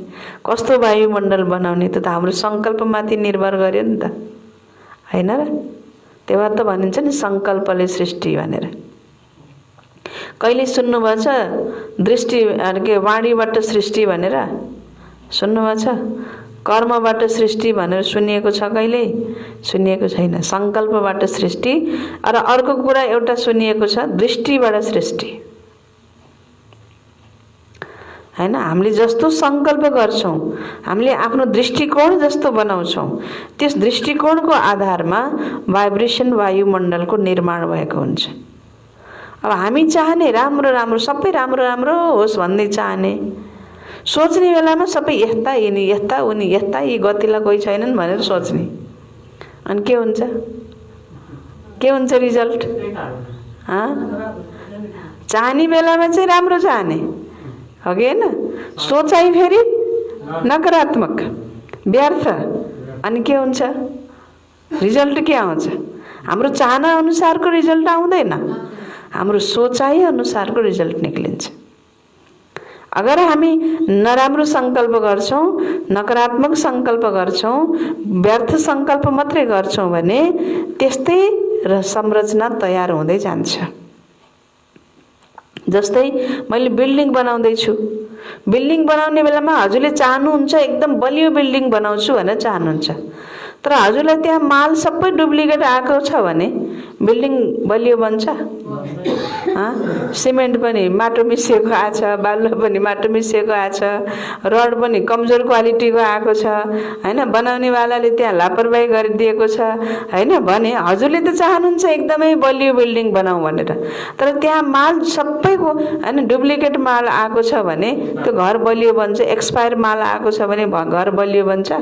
Speaker 1: कस्तो वायुमण्डल बनाउने त हाम्रो संकल्पमाथि निर्भर गर्यो नि त, हैन र? त्यही भएर त भनिन्छ नि संकल्पले सृष्टि भनेर। कहिले सुन्नुभएको छ दृष्टि के वाणीबाट सृष्टि भनेर? सुन्नुभएको छ? कर्मबाट सृष्टि भनेर सुनिएको छ कहिले? सुनिएको छैन। संकल्पबाट सृष्टि र अर्को कुरा एउटा सुनिएको छ दृष्टिबाट सृष्टि, हैन? हामीले जस्तो संकल्प गर्छौं, हामीले आफ्नो दृष्टिकोण जस्तो बनाउँछौं, त्यस दृष्टिकोणको आधारमा भाइब्रेसन वायुमण्डलको निर्माण भएको हुन्छ। अब हामी चाहने राम्रो राम्रो सबै राम्रो राम्रो होस् भन्दै चाहने, सोच्ने बेलामा सबै यस्ता यिनी यस्ता उनी यस्ता, यी गतिला कोही छैनन् भनेर सोच्ने, अनि के हुन्छ? के हुन्छ रिजल्ट? चाहने बेलामा चाहिँ राम्रो चाहने हो कि हैन? सोचाइ फेरि नकारात्मक व्यर्थ, अनि के हुन्छ? रिजल्ट के आउँछ? हाम्रो चाहना अनुसारको रिजल्ट आउँदैन, हाम्रो सोचाइ अनुसारको रिजल्ट निक्लिन्छ। अगर हामी नराम्रो संकल्प गर्छौं, नकारात्मक संकल्प गर्छौं, व्यर्थ संकल्प मात्रै गर्छौं भने त्यस्तै र संरचना तयार हुँदै जान्छ। जस्तै मैले बिल्डिङ बनाउँदै छु, बिल्डिङ बनाउने बेलामा हजुरले चाहनुहुन्छ एकदम बलियो बिल्डिङ बनाउँछु भनेर चाहनुहुन्छ, तर हजुरलाई त्यहाँ माल सबै डुप्लिकेट आएको छ भने बिल्डिङ बलियो बन्छ? सिमेन्ट पनि माटो मिसिएको आछ, बालुवा पनि माटो मिसिएको आछ, रड पनि कमजोर क्वालिटीको आएको छ हैन, बनाउनेवालाले त्यहाँ लापरवाही गरिदिएको छ हैन भने हजुरले त चाहनुहुन्छ एकदमै बलियो बिल्डिङ बनाऊ भनेर, तर त्यहाँ माल सबैको हैन डुप्लिकेट माल आएको छ भने त्यो घर बलियो बन्छ? एक्सपायर माल आएको छ भने घर बलियो बन्छ?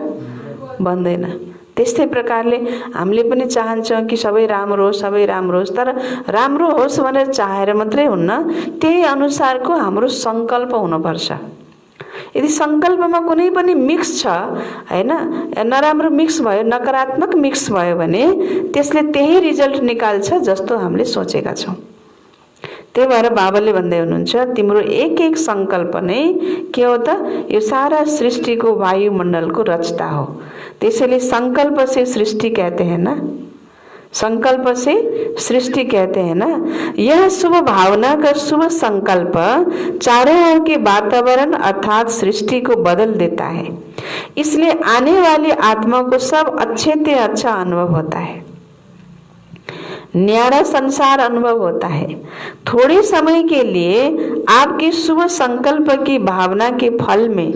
Speaker 1: बन्दैन। त्यस्तै प्रकारले हामीले पनि चाहन्छौं कि सबै राम्रो होस्, सबै राम्रो होस्, तर राम्रो होस् भनेर चाहेर मात्रै हुन्न, त्यही अनुसारको हाम्रो संकल्प हुनुपर्छ। यदि संकल्पमा कुनै पनि मिक्स छ हैन, नराम्रो मिक्स भयो, नकारात्मक मिक्स भयो भने त्यसले त्यही रिजल्ट निकाल्छ जस्तो हामीले सोचेका छौं। त्यही भएर बाबाले भन्दै हुनुहुन्छ तिम्रो एक एक संकल्प नै के हो त? यो सारा सृष्टिको वायुमण्डलको रचता हो। त्यसैले संकल्प से सृष्टि कहते हैं ना, संकल्प से सृष्टि कहते हैं ना। यह शुभ भावना का शुभ संकल्प चारों ओर के वातावरण अर्थात सृष्टि को बदल देता है। इसलिए आने वाली आत्मा को सब अच्छे से अच्छा अनुभव होता है, न्यारा संसार अनुभव होता है। थोड़े समय के लिए आपके शुभ संकल्प की भावना के फल में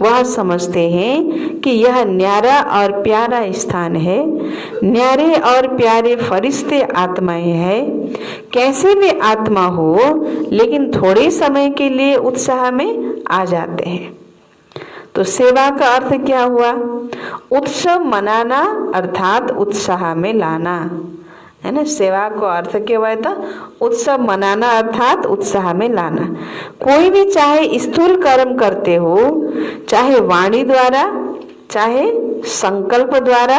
Speaker 1: वह समझते हैं कि यह न्यारा और प्यारा स्थान है, न्यारे और प्यारे फरिश्ते आत्माएं हैं। कैसे भी आत्मा हो लेकिन थोड़े समय के लिए उत्साह में आ जाते हैं। तो सेवा का अर्थ क्या हुआ? उत्सव मनाना अर्थात उत्साह में लाना है ना। सेवा को अर्थ क्या हुआ था? उत्सव मनाना अर्थात उत्साह में लाना। कोई भी चाहे स्थूल कर्म करते हो, चाहे वाणी द्वारा, चाहे संकल्प द्वारा,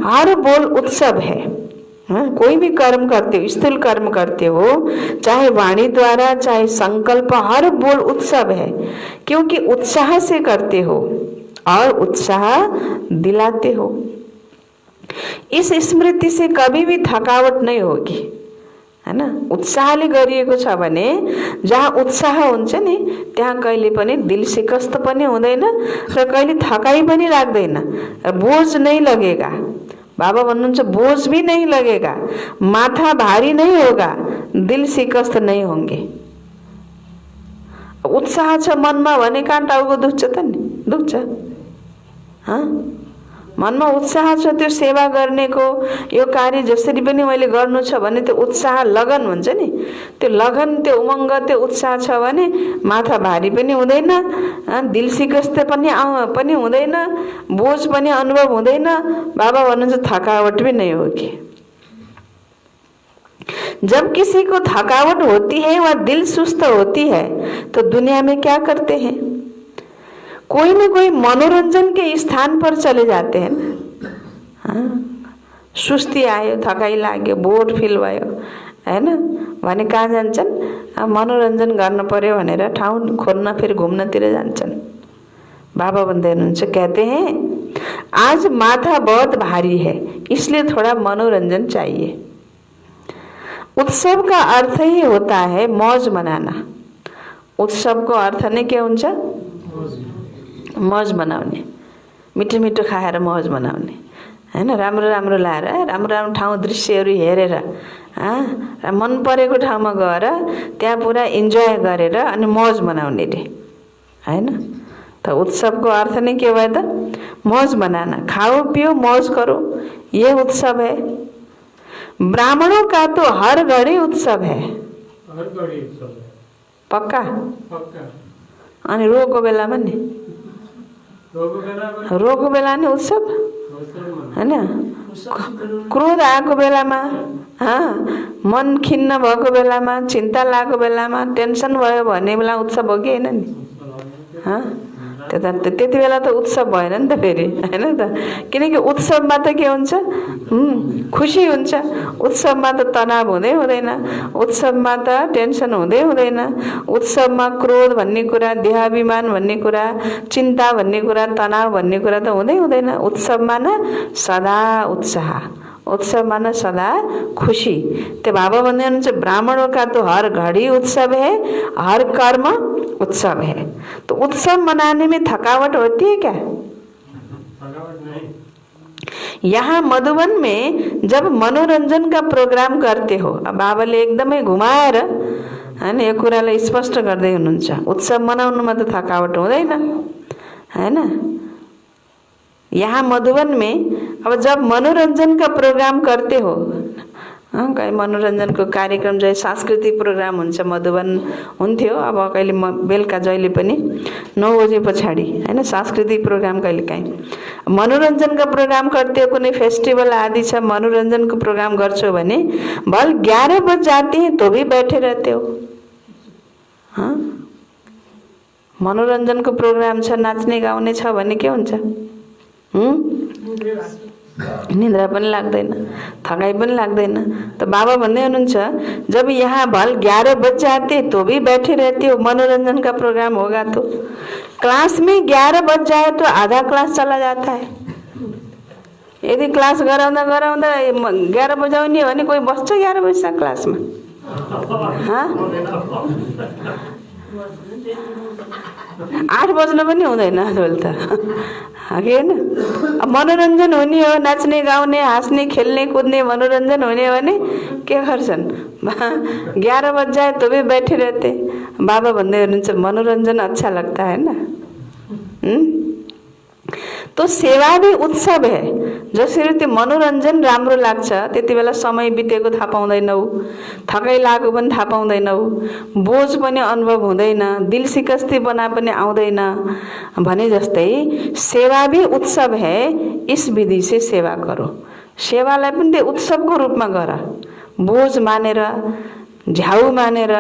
Speaker 1: हर बोल उत्सव है। कोई भी कर्म करते हो, स्थूल कर्म करते हो, चाहे वाणी द्वारा, चाहे संकल्प, हर बोल उत्सव है, क्योंकि उत्साह से करते हो और उत्साह दिलाते हो। इस स्मृति से कभी भी थकावट नहीं होगी, है ना। उत्साहले गरिएको छ भने, जहाँ उत्साह हुन्छ नि त्यहाँ कहिले पनि दिल सिकस्त पनि हुँदैन र कहिले थकाइ पनि लाग्दैन, बोझ नहीं लगेगा। बाबा भन्नुहुन्छ बोझ भी नहीं लगेगा, माथा भारी नहीं होगा, दिल सिकस्त नहीं होंगे। उत्साह छ मनमा भने कहाँ टाउको दुख्छ त नि? दुख्छ। मनमा उत्साह छ त्यो सेवा गर्नेको, यो कार्य जसरी पनि मैले गर्नु छ भने त्यो उत्साह लगन हुन्छ नि, त्यो लगन, त्यो उमङ्ग, त्यो उत्साह छ भने माथा भारी पनि हुँदैन, दिल सिकस्त पनि हुँदैन, बोझ पनि अनुभव हुँदैन। बाबा भन्नुहुन्छ थकावट भी नहीं होगी। जब किसी को थकावट होती है व दिल सुस्त होती है तो दुनिया में क्या करते हैं? कोई न कोई मनोरंजन के स्थान पर चले जाते हैं ना। सुस्ती आयो, थकाइ लाग्यो, बोर फिल भयो हैन भने कहाँ जान्छन्? मनोरञ्जन गर्न पर्यो भनेर ठाउँ खोज्न फेरि घुम्नतिर जान्छन्। बाबा भन्दै हुनुहुन्छ कहते हैं आज माथा बहुत भारी है इसलिए थोड़ा मनोरंजन चाहिए। उत्सव का अर्थ ही होता है मौज मनाना। उत्सव को अर्थ नै के हुन्छ? मौज मनाउने, मिठो मिठो खाएर मौज मनाउने हैन, राम्रो राम्रो लाएर, राम्रो राम्रो ठाउँ दृश्यहरू हेरेर, मन परेको ठाउँमा गएर त्यहाँ पुरा इन्जोय गरेर अनि मौज मनाउने रे हैन। त उत्सवको अर्थ नै के भयो त? मौज मनाना, खाओ पियो मौज करो, ये उत्सव है। ब्राह्मणों का तो हर घड़ी उत्सव है, हर घड़ी उत्सव है। पक्का? पक्का। अनि रोगको बेलामा नि, रोगको बेला नि उत्सव हैन, क्रोध आएको बेलामा, मन खिन्न भएको बेलामा, चिन्ता लागेको बेलामा, टेन्सन भयो भन्ने बेला उत्सव हो कि हैन नि? त्यति बेला त उत्सव भएन नि त फेरि, हैन त? किनकि उत्सवमा त के हुन्छ, खुसी हुन्छ। उत्सवमा त तनाव हुँदैन, उत्सवमा त टेन्सन हुँदैन, उत्सवमा क्रोध भन्ने कुरा, देहाभिमान भन्ने कुरा, चिन्ता भन्ने कुरा, तनाव भन्ने कुरा त हुँदैन। उत्सवमा न सदा उत्साह, उत्सवमा न सदा खुशी। तो बाबा भन्दै हुनुहुन्छ ब्राह्मणों का तो हर घड़ी उत्सव है, हर कर्म उत्सव है। तो उत्सव मनाने में थकावट होती है क्या? यहाँ मधुबन में जब मनोरंजन का प्रोग्राम करते हो, अब बाबाले एकदमै घुमाएर हैन यो कुरालाई स्पष्ट गर्दै हुनुहुन्छ, उत्सव मनाउनुमा त थकावट हुँदैन, हैन? यहाँ मधुबन में अब जब मनोरंजन का प्रोग्राम करते हो, कहीं मनोरंजन को कार्यक्रम जय सांस्कृतिक प्रोग्राम हुन्छ, मधुबन हुन्थ्यो, अब कहिले बेलुका जहिले पनि 9 बजे पछाडि, हैन? सांस्कृतिक प्रोग्राम कहिले काहीँ मनोरंजन का प्रोग्राम करते हो, कुनै फेस्टिवल आदि छ, मनोरंजन को प्रोग्राम गर्छौ भने भल 11 बज जाते हैं तो भी बैठे रहते हो। हाँ, मनोरंजन को प्रोग्राम छ, नाच्ने गाउने छ भने के हुन्छ? निद्रा पनि लाग्दैन, थकाइ पनि लाग्दैन। तो बाबा भन्दै हुनुहुन्छ जब यहाँ भल 11 बज जाते तो भी बैठे रहते हो, मनोरंजन का प्रोग्राम होगा तो। क्लास में 11 बज जाए तो आधा क्लास चला जाता है। यदि क्लास गराउँदा 11 बजाउने भने कोही बस्छ 11 बजेसम्म क्लासमा? हाँ, 8 बज्न पनि हुँदैन अहिले त, हैन? मनोरंजन हुने हो, नाच्ने गाउने हाँस्ने खेल्ने कुद्ने मनोरंजन हुने हो भने के गर्छन्? 11 बज जाए तो भी बैठे रहते। बाबा भन्दै हुनुहुन्छ मनोरंजन अच्छा लगता है ना? तो सेवा भी उत्सव है। जसरी त्यो मनोरंजन राम्रो लाग्छ त्यति बेला समय बितेको थाहा पाउँदैनौ, थकाइ लागेको पनि थाहा पाउँदैनौ, बोझ पनि अनुभव हुँदैन, दिल सिकस्ती बना पनि आउँदैन भने जस्तै सेवा भी उत्सव है, इस विधि से सेवा करो। सेवालाई पनि त्यो उत्सवको रूपमा गर, बोझ मानेर, झ्याउ मानेर,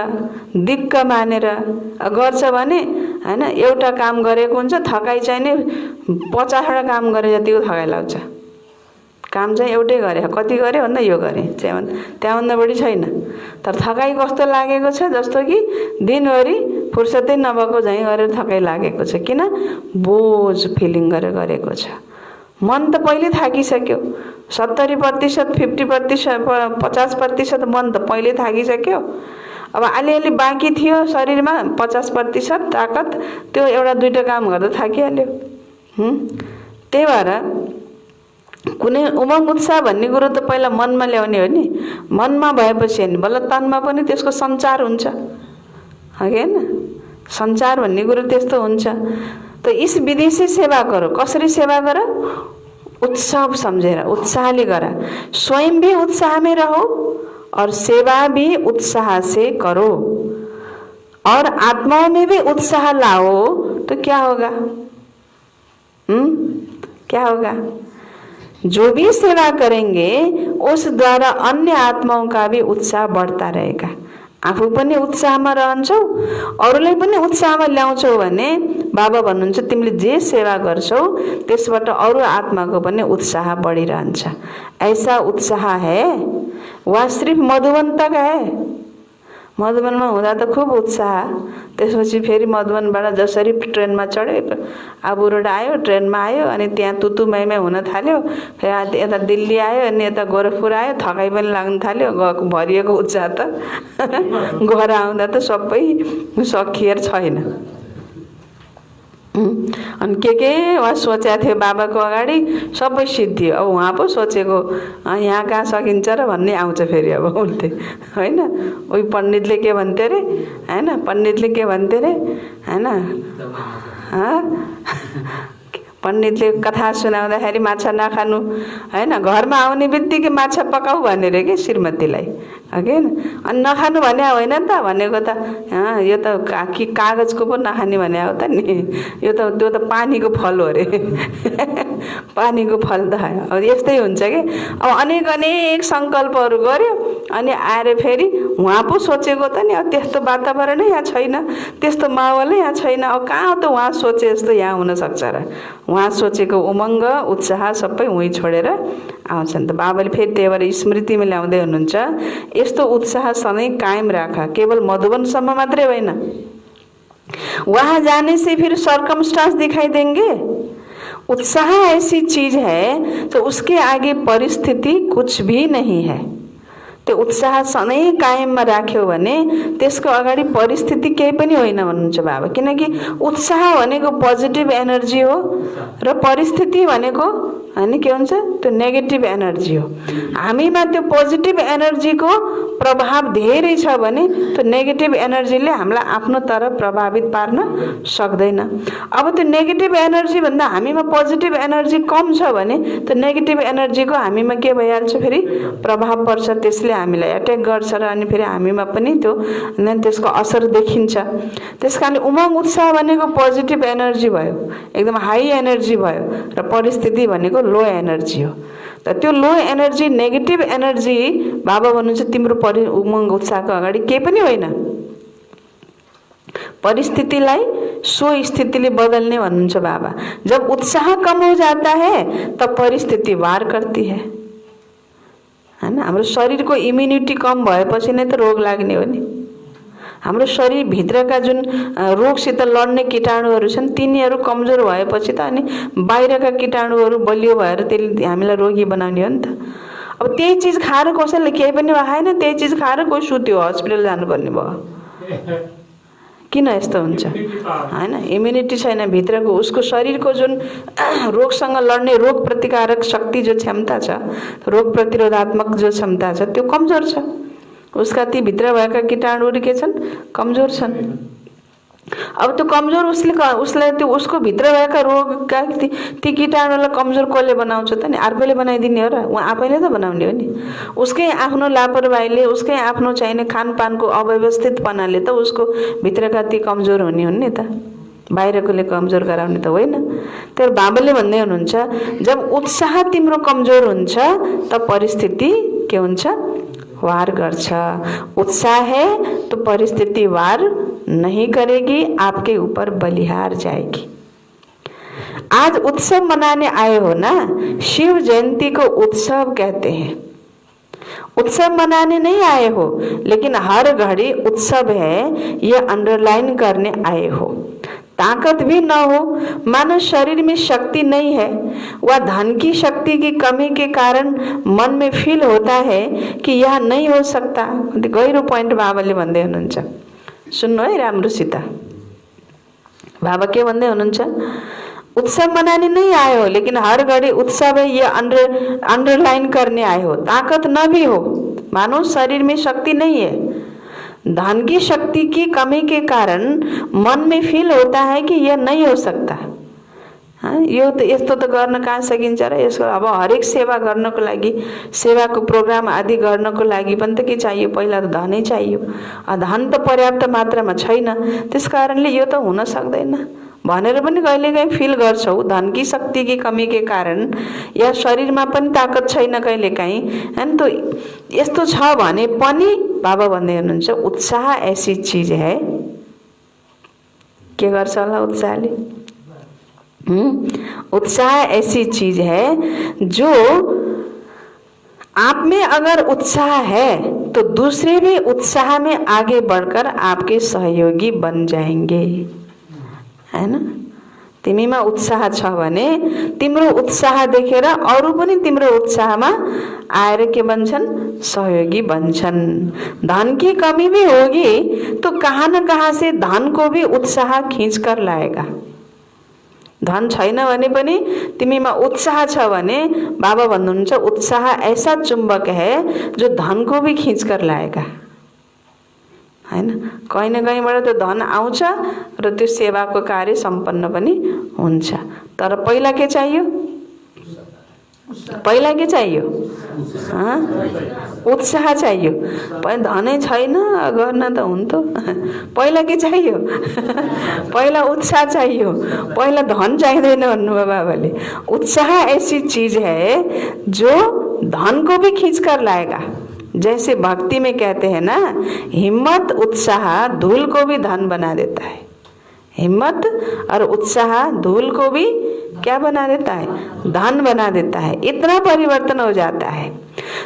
Speaker 1: दिक्क मानेर गर्छ भने हैन एउटा काम गरेको हुन्छ, थकाइ चाहिँ नि 50 वटा काम गरे जतिको थकाइ लाग्छ। काम चाहिँ एउटै गरे, कति गरे भन्दा यो गरे, त्यहाँभन्दा बढी छैन। तर थकाइ कस्तो लागेको छ, जस्तो कि दिनभरि फुर्सदै नभएको झैँ गरेर थकाइ लागेको छ। किन? बोझ फिलिङ गरेर गरेको छ। मन त पहिले थाकिसक्यो, 70%, 50%, 50% मन त पहिले थाकिसक्यो। अब अलिअलि बाँकी थियो शरीरमा 50% ताकत, त्यो एउटा दुईटा काम गर्दा थाकिहाल्यो। त्यही भएर कुनै उमंग उत्साह भन्ने कुरो त पहिला मनमा ल्याउने हो नि। मनमा भएपछि नि बल्ल तनमा पनि त्यसको सञ्चार हुन्छ, हैन? सञ्चार भन्ने कुरो त्यस्तो हुन्छ। तो इस विधि से सेवा करो। कसरी सेवा करो? उत्सव समझेर, उत्साहले गर। स्वयं भी उत्साह में रहो और सेवा भी उत्साह से करो और आत्मा में भी उत्साह लाओ तो क्या होगा? क्या होगा? जो भी सेवा करेंगे उस द्वारा अन्य आत्माओं का भी उत्साह बढ़ता रहेगा। आफू पनि उत्साहमा रहन्छौ, अरूलाई पनि उत्साहमा ल्याउँछौ भने बाबा भन्नुहुन्छ तिमीले जे सेवा गर्छौ त्यसबाट अरू आत्माको पनि उत्साह बढिरहन्छ। ऐसा उत्साह है वा सिर्फ मधुबन तक है? मधुबनमा हुँदा त खूब उत्साह, त्यसपछि फेरि मधुबनबाट जसरी ट्रेनमा चढ्यो, आबुरोड आयो, ट्रेनमा आयो, अनि त्यहाँ तुतुमैमै हुन थाल्यो, फेरि यता दिल्ली आयो, अनि यता गोरखपुर आयो, थकाइ पनि लाग्न थाल्यो, गएको भरिएको उत्साह त घर आउँदा त सबै सकिएर छैन। अनि के वहाँ सोचेको थियो बाबाको अगाडि सबै सिद्धियो। अब उहाँ पो सोचेको यहाँ कहाँ सकिन्छ र भन्ने आउँछ फेरि। अब उल्टे हैन, उही पण्डितले के भन्थे रे, हैन? पण्डितले के भन्थे रे, हैन? पण्डितले कथा सुनाउँदाखेरि माछा नखानु, हैन? घरमा आउने बित्तिकै माछा पकाऊ भनेर के श्रीमतीलाई, हैन? अनि नखानु भने होइन त, भनेको त यो त कागजको पो नखाने भने हो त नि, यो त त्यो त पानीको फल हो रे। पानीको फल दहायो। अब यस्तै हुन्छ कि अब अनेक अनेक सङ्कल्पहरू गर्यो अनि आएर फेरि उहाँ पो सोचेको त नि, अब त्यस्तो वातावरणै यहाँ छैन, त्यस्तो माहौलै यहाँ छैन, अब कहाँ त उहाँ सोचे जस्तो यहाँ हुनसक्छ र। उहाँ सोचेको उमङ्ग उत्साह सबै उहीँ छोडेर आउँछन्। त बाबाले फेरि त्यही भएर स्मृतिमा ल्याउँदै हुनुहुन्छ, यस्तो उत्साह सधैँ कायम राख, केवल मधुबनसम्म मात्रै होइन, वहाँ जाने से फिर सर्कमस्टांस दिखाई देंगे। उत्साह ऐसी चीज है तो उसके आगे परिस्थिति कुछ भी नहीं है। त्यो उत्साह सधैँ कायममा राख्यो भने त्यसको अगाडि परिस्थिति केही पनि होइन भन्नुहुन्छ बाबा। किनकि उत्साह भनेको पोजिटिभ एनर्जी हो र परिस्थिति भनेको हैन के हुन्छ, त्यो नेगेटिभ एनर्जी हो। हामीमा त्यो पोजिटिभ एनर्जीको प्रभाव धेरै छ भने त्यो नेगेटिभ एनर्जीले हामीलाई आफ्नो तरफ प्रभावित पार्न सक्दैन। अब त्यो नेगेटिभ एनर्जी भन्दा हामीमा पोजिटिभ एनर्जी कम छ भने त्यो नेगेटिभ एनर्जीको हामीमा के भइहाल्छ, फेरि प्रभाव पर्छ, त्यसले हामीलाई एट्याक गर्छ र अनि फेरि हामीमा पनि त्यो त्यसको असर देखिन्छ। त्यसकारणले उमङ्ग उत्साह भनेको पोजिटिभ एनर्जी भयो, एकदम हाई एनर्जी भयो, र परिस्थिति भनेको लो एनर्जी हो। त त्यो लो एनर्जी नेगेटिभ एनर्जी बाबा भन्नुहुन्छ तिम्रो उमङ्ग उत्साहको अगाडि केही पनि होइन। परिस्थितिलाई सो स्थितिले बदलने भन्नुहुन्छ बाबा। जब उत्साह कम हो जाता है तब परिस्थिति वार करती है हैन। हाम्रो शरीरको इम्युनिटी कम भएपछि नै त रोग लाग्ने हो नि। हाम्रो शरीर भित्रका जुन रोगसित लड्ने कीटाणुहरू छन् तिनीहरू कमजोर भएपछि त अनि बाहिरका कीटाणुहरू बलियो भएर त्यसले हामीलाई रोगी बनाउने हो नि त। अब त्यही चीज खाएर कसैले केही पनि भएन, त्यही चीज खाएर कोही सुत्यो, हस्पिटल जानुपर्ने भयो। किन यस्तो हुन्छ हैन? इम्युनिटी छैन भित्रको, उसको शरीरको जुन रोगसँग लड्ने रोग प्रतिकारक शक्ति जो क्षमता छ, रोग प्रतिरोधात्मक जो क्षमता छ त्यो कमजोर छ। उसका ती भित्र भएका कीटाणुहरू के छन्, कमजोर छन्। अब त्यो कमजोर उसलाई त्यो उसको भित्र भएका रोगका ती कीटाणुलाई कमजोर कसले बनाउँछ त नि? अर्कोले बनाइदिने हो र? उहाँ आफैले त बनाउने हो नि। उसकै आफ्नो लापरवाहीले, उसकै आफ्नो चाहिने खानपानको अव्यवस्थितपनाले त उसको भित्रका ती कमजोर हुने हुन् नि त। बाहिरकोले कमजोर गराउने त होइन। तर बाबाले भन्दै हुनुहुन्छ जब उत्साह तिम्रो कमजोर हुन्छ तब परिस्थिति के हुन्छ, वार गर्छ। उत्साह है तो परिस्थिति वार नहीं करेगी, आपके ऊपर बलिहार जाएगी। आज उत्सव मनाने आए हो ना, शिव जयंती को उत्सव कहते हैं। उत्सव मनाने नहीं आए हो, लेकिन हर घड़ी उत्सव है ये अंडरलाइन करने आए हो। ताकत भी न हो, मानो शरीर में शक्ति नहीं है, वह धन की शक्ति की कमी के कारण मन में फील होता है कि यह नहीं हो सकता। गहिरो पोइन्ट बाबाले भन्दै हुनुहुन्छ, सुन्नु है राम्रोसित। बाबा के भन्दै हुनुहुन्छ, उत्सव मनाने नहीं आए हो लेकिन हर घड़ी उत्सव है ये अंडरलाइन करने आए हो। ताकत न भी हो, मानो शरीर में शक्ति नहीं है, धन की शक्ति की कमी के कारण मन में फील होता है कि यह नहीं हो सकता। यो त यस्तो त गर्न कहाँ सकिन्छ र? यसको अब हरेक सेवा गर्नको लागि, सेवाको प्रोग्राम आदि गर्नको लागि पनि त के चाहियो, पहिला त धनै चाहियो। धन त पर्याप्त मात्रामा छैन, त्यसकारणले यो त हुन सक्दैन भनेर पनि कहिलेकाहीँ फिल गर्छौ। धन की शक्ति की कमी के कारण या शरीरमा पनि ताकत छैन कहिलेकाहीँ हैन। त यस्तो छ भने पनि बाबा भन्दै हुनुहुन्छ उत्साह ऐसी चीज है। के गर्छ होला उत्साहले? उत्साह ऐसी चीज है जो आप में अगर उत्साह है तो दूसरे भी उत्साह में आगे बढ़कर आपके सहयोगी बन जाएंगे, है ना? तिमीमा उत्साह छ भने तिम्रो उत्साह देखेर अरू पनि तिम्रो उत्साहमा आएर के बन्छन्, सहयोगी बन्छन्। धन की कमी भी होगी तो कहाँ न कहाँ से धन को भी उत्साह खींच कर लाएगा। धन छैन भने पनि तिमीमा उत्साह छ भने बाबा भन्नुहुन्छ उत्साह ऐसा चुम्बक है जो धन को भी खींच कर लाएगा, हैन? कहीं न कहीँबाट त्यो धन आउँछ र त्यो सेवाको कार्य सम्पन्न पनि हुन्छ। तर पहिला के चाहियो? पहिला के चाहियो? उत्साह चाहियो। पहिला धनै छैन गर्न त हुन्थ्यो, पहिला के चाहियो? पहिला उत्साह चाहियो, पहिला धन चाहिँदैन भन्नुभयो बाबाले। उत्साह ऐसी चीज है जो धन को भी खींच कर लाएगा। जैसे भक्ति में कहते हैं ना, हिम्मत उत्साह धूल को भी धन बना देता है। हिम्मत और उत्साह धूल को भी क्या बना देता है? धन बना देता है। इतना परिवर्तन हो जाता है।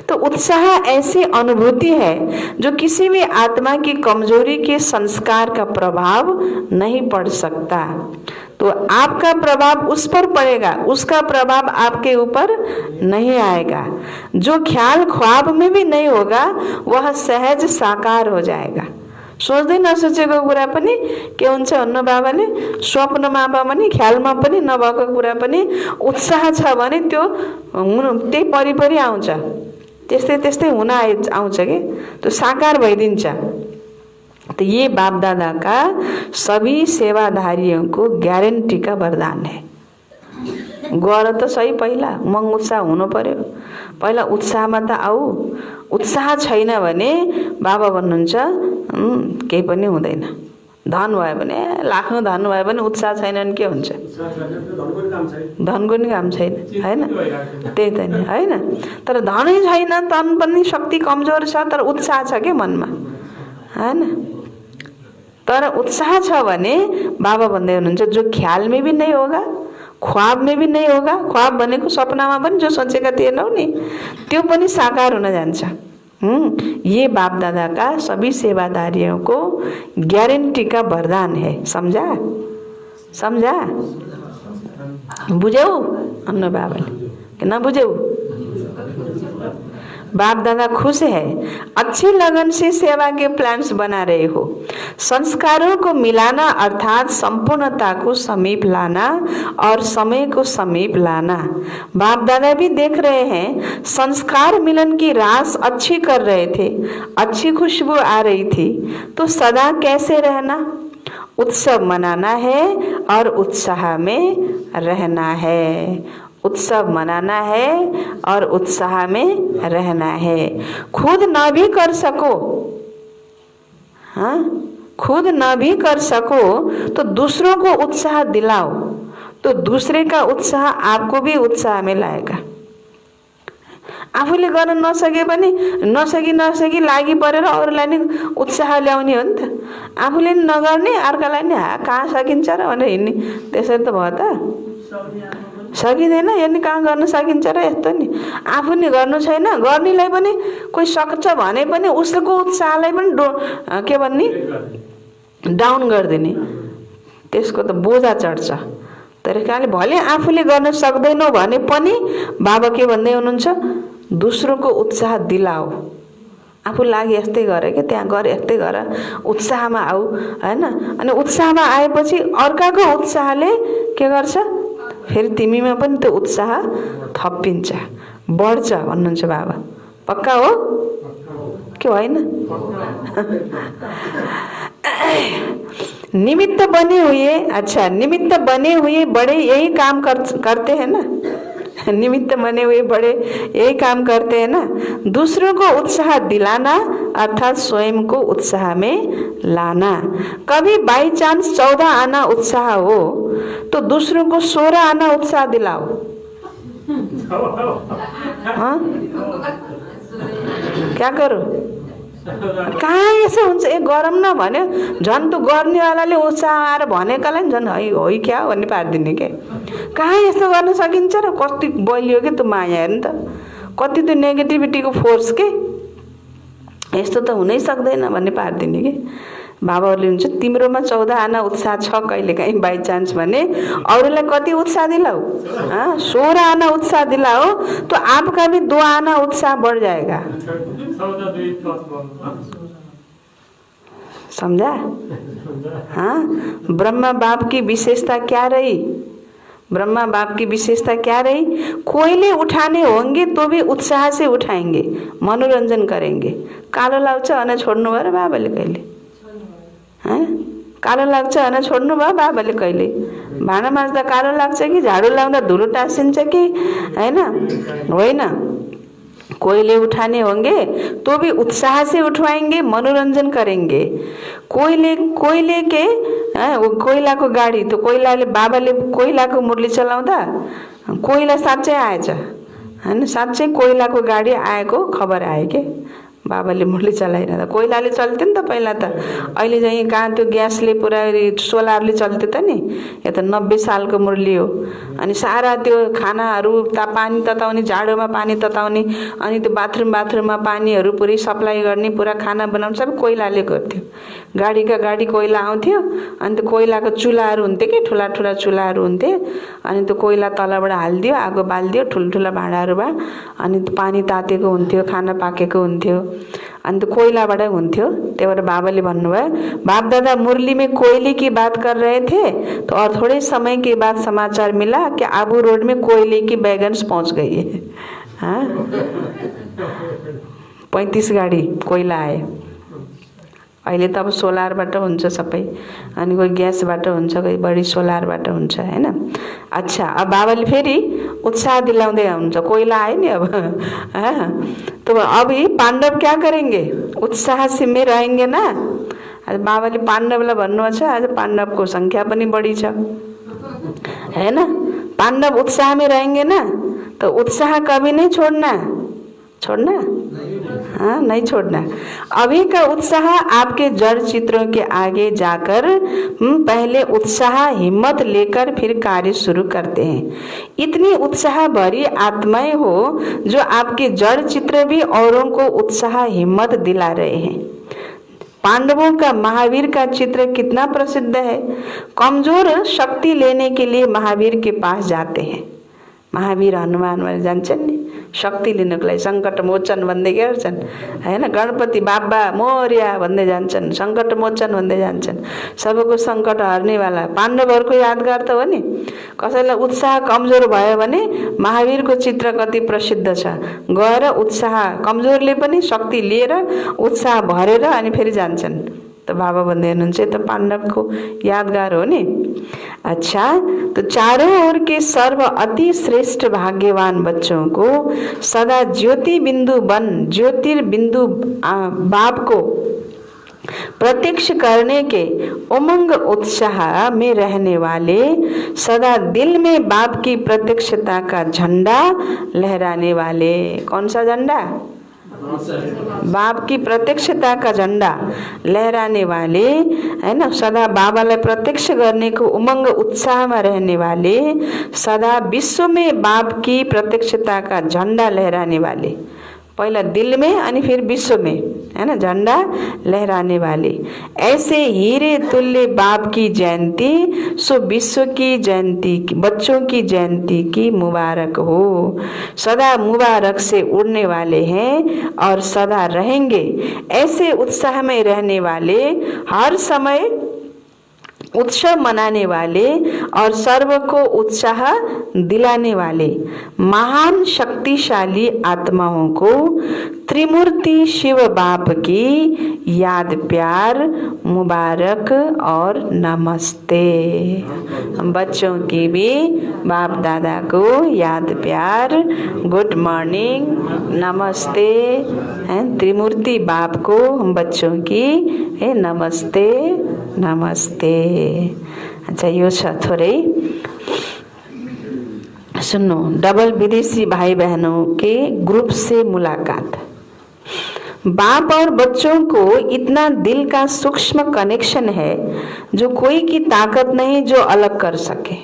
Speaker 1: तो उत्साह ऐसी अनुभूति है जो किसी भी आत्मा की कमजोरी के संस्कार का प्रभाव नहीं पड़ सकता। तो आपका प्रभाव उस पर पड़ेगा, उसका प्रभाव आपके ऊपर नहीं आएगा। जो ख्याल ख्वाब में भी नहीं होगा वह सहज साकार हो जाएगा। सोच्दै नसोचेको कुरा पनि के हुन्छ भन्नु बाबाले? स्वप्नमा पनि ख्यालमा पनि नभएको कुरा पनि उत्साह छ भने त्यो त्यही परिपरि आउँछ, त्यस्तै त्यस्तै हुन आउँछ कि त्यो साकार भइदिन्छ। तो ये बाप दादा का सभी सेवाधारियों को गारंटी का वरदान है। गर त सही, पहिला उमंग उत्साह हुनु पर्यो। पहिला उत्साहमा त आऊ। उत्साह छैन भने बाबा भन्नुहुन्छ केही पनि हुँदैन। धन भयो भने, लाखौं धन भयो भने उत्साह छैन भने के हुन्छ? धनको नि काम छैन, हैन? त्यही त नि, हैन? तर धनै छैन, तन पनि शक्ति कमजोर छ, तर उत्साह छ के मनमा, हैन? तर उत्साह छ भने बाबा भन्दै हुनुहुन्छ जो ख्याल में भी नहीं होगा, ख्वाब में भी नहीं होगा। ख्वाब भनेको सपनामा पनि जो सोचेका थिएनौ नि त्यो पनि साकार हुन जान्छ। ये बाप दादा का सभी सेवादारियों को गारंटी का वरदान है। समझा? समझा? बुझ्यौ अन्नु बाबाले कि न बुझ्यौ? बाप दादा खुश है, अच्छी लगन से सेवा के प्लान्स बना रहे हो। संस्कारों को मिलाना अर्थात संपूर्णता को समीप लाना और समय को समीप लाना। बाप दादा भी देख रहे हैं, संस्कार मिलन की रास अच्छी कर रहे थे, अच्छी खुशबू आ रही थी। तो सदा कैसे रहना? उत्सव मनाना है और उत्साह में रहना है। उत्सव मनाना है और उत्साह में रहना है। खुद न भी कर सको, हाँ, खुद न भी कर सको तो दूसरों को उत्साह दिलाओ, तो दूसरे का उत्साह आपको भी उत्साह में लाएगा। आफूले गर्न नसके पनि नसकी लागि परेर अरूलाई नि उत्साह ल्याउने हो नि त। आफूले नगर्ने अर्कालाई नि कहाँ सकिन्छ र भनेर हिँड्ने, त्यसरी त भयो त? सकिँदैन। यो नि कहाँ गर्न सकिन्छ र यस्तो नि। आफू नि गर्नु छैन, गर्नेलाई पनि कोही सक्छ भने पनि उसको उत्साहलाई पनि के भन्ने, डाउन गरिदिने, त्यसको त बोझा चढ्छ। तर काले भले आफूले गर्न सक्दैनौ भने पनि बाबा के भन्दै हुनुहुन्छ? दोस्रोको उत्साह दिलाओ। आफू लागि यस्तै गर के, त्यहाँ गर, यस्तै गर, उत्साहमा आऊ, हैन? अनि उत्साहमा आएपछि अर्काको उत्साहले के गर्छ? फेरि तिमीमा पनि त्यो उत्साह थपिन्छ, बढ्छ भन्नुहुन्छ बाबा। पक्का हो कि होइन? निमित्त बने हुए, अच्छा, निमित्त बने हुए बड़े यही काम करते हैं ना। निमित्त बने हुए बड़े यही काम करते हैं ना, दूसरों को उत्साह दिलाना अर्थात स्वयं को उत्साह में लाना। कभी बाई चांस 14 आना उत्साह हो तो दूसरों को 16 आना उत्साह दिलाओ। हाँ, क्या करो? कहाँ यसो हुन्छ? ए गरम न भन्यो झन् त गर्नेवालाले उत्साह आएर भनेकालाई झन् है क्या भन्ने पारिदिने के। कहाँ यस्तो गर्न सकिन्छ र? कति बलियो के त्यो माया, हेर्नु त, कति त्यो नेगेटिभिटीको फोर्स के। यस्तो त हुनै सक्दैन भन्ने पारिदिने के। बाबाहरूले हुन्छ तिम्रोमा 14 आना उत्साह छ कहिलेकाहीँ बाई चान्स भने अरूलाई कति उत्साह दिलाओ? 16 आना उत्साह दिलाओ तो आपका भी 2 आना उत्साह बढ़ जाएगा। समझा? हाँ, ब्रह्मा बाप की विशेषता क्या रही? ब्रह्मा बाप की विशेषता क्या रही? कोयले उठाने होंगे तो भी उत्साह से उठाएंगे, मनोरंजन करेंगे। कालो लाग्छ भने छोड्नु भयो र बाबाले कहिले? कालो लाग्छ भने छोड्नु भयो बाबाले कहिले? भाँडा माझ्दा कालो लाग्छ कि झाडु लाउँदा धुलो टाँसिन्छ कि? होइन, होइन। कोयले उठाने होंगे तो भी उत्साह से उठवाएंगे, मनोरंजन करेंगे। कोयले के वो कोइलाको गाडी, तो कोइलाले बाबाले कोइलाको मुरली चलाउँदा कोइला साँच्चै आएछ हैन, साँच्चै कोइलाको गाडी आएको खबर आयो के बाबाले मुरली चलाइरहँदा। कोइलाले चल्थ्यो नि त पहिला त, अहिले चाहिँ कहाँ त्यो ग्यासले पुरा सोलरले चल्थ्यो त नि। यो त 90 सालको मुरली हो। अनि सारा त्यो खानाहरू पानी तताउने, जाडोमा पानी तताउने, अनि त्यो बाथरुममा पानीहरू पुरै सप्लाई गर्ने, पुरा खाना बनाउने सबै कोइलाले गर्थ्यो। गाडीका गाडी कोइला आउँथ्यो, अनि त्यो कोइलाको चुल्हाहरू हुन्थ्यो कि ठुला ठुला चुल्हाहरू हुन्थे। अनि त्यो कोइला तलबाट हालिदियो, आगो बालिदियो, ठुल्ठुला भाँडाहरूमा, अनि पानी तातेको हुन्थ्यो, खाना पाकेको हुन्थ्यो, अनि तो कोयलाबाट हुन्थ्यो। त्यही भएर बाबाले भन्नुभयो, बाप दादा मुरली में कोयले की बात कर रहे थे तो और थोड़े समय के बाद समाचार मिला कि आबू रोड में कोयले की वैगन्स पहुंच गई है। हाँ 35 गाडी कोइला आए। अहिले त अब सोलरबाट हुन्छ सबै, अनि कोही ग्यासबाट हुन्छ, कोही बढी सोलरबाट हुन्छ हैन। अच्छा, अब बाबाले फेरि उत्साह दिलाउँदै हुन्छ, कोइला आयो नि अब। तो अभी पाण्डव क्या करेंगे, उत्साह से में रहेंगे ना। आज बाबाले पाण्डवलाई भन्नुहुन्छ, आज पाण्डवको संख्या पनि बढी छ हैन। पाण्डव उत्साह में रहेंगे ना, तो उत्साह कभी नहीं छोड़ना, हाँ नहीं छोड़ना। अभी का उत्साह आपके जड़ चित्रों के आगे जाकर पहले उत्साह हिम्मत लेकर फिर कार्य शुरू करते हैं। इतनी उत्साह भरी आत्माएं हो जो आपके जड़ चित्र भी औरों को उत्साह हिम्मत दिला रहे हैं। पांडवों का महावीर का चित्र कितना प्रसिद्ध है। कमजोर शक्ति लेने के लिए महावीर के पास जाते हैं। महावीर हनुमान वाले जान्छन् नि शक्ति लिनको लागि, सङ्कट मोचन भन्दै गर्छन् हैन। गणपति बाबा मोरिया भन्दै जान्छन्, सङ्कट मोचन भन्दै जान्छन्, सबैको सङ्कट हर्नेवाला। पाण्डवहरूको यादगार त हो नि। कसैलाई उत्साह कमजोर भयो भने महावीरको चित्र कति प्रसिद्ध छ, गएर उत्साह कमजोरले पनि शक्ति लिएर उत्साह भरेर अनि फेरि जान्छन्। तो बाबा भन्दै हुनुहुन्छ त पाण्डवको यादगार हो नि। अच्छा, तो चारों ओर के सर्व अति श्रेष्ठ भाग्यवान बच्चों को सदा ज्योतिर्बिंदु बाप को प्रत्यक्ष करने के उमंग उत्साह में रहने वाले, सदा दिल में बाप की प्रत्यक्षता का झंडा लहराने वाले। कौन सा झंडा, बाप की प्रत्यक्षता का झंडा लहराने वाले है ना। सदा बाबालाई प्रत्यक्ष गर्ने को उमंग उत्साह में रहने वाले, सदा विश्व में बाप की प्रत्यक्षता का झंडा लहराने वाले। पहला दिल में अनि फिर विश्व में है ना, झंडा लहराने वाले। ऐसे हीरे तुल्य बाप की जयंती सो विश्व की जयंती, बच्चों की जयंती की मुबारक हो। सदा मुबारक से उड़ने वाले हैं और सदा रहेंगे। ऐसे उत्साह में रहने वाले, हर समय उत्सव मनाने वाले और सर्व को उत्साह दिलाने वाले महान शक्तिशाली आत्माओं को त्रिमूर्ति शिव बाप की याद प्यार मुबारक और नमस्ते। बच्चों की भी बाप दादा को याद प्यार, गुड मॉर्निंग, नमस्ते हैं। त्रिमूर्ति बाप को हम बच्चों की है नमस्ते नमस्ते। अच्छा, यो छ थोड़े सुनो। डबल विदेशी भाई बहनों के ग्रुप से मुलाकात। बाप और बच्चों को इतना दिल का सूक्ष्म कनेक्शन है जो कोई की ताकत नहीं जो अलग कर सके,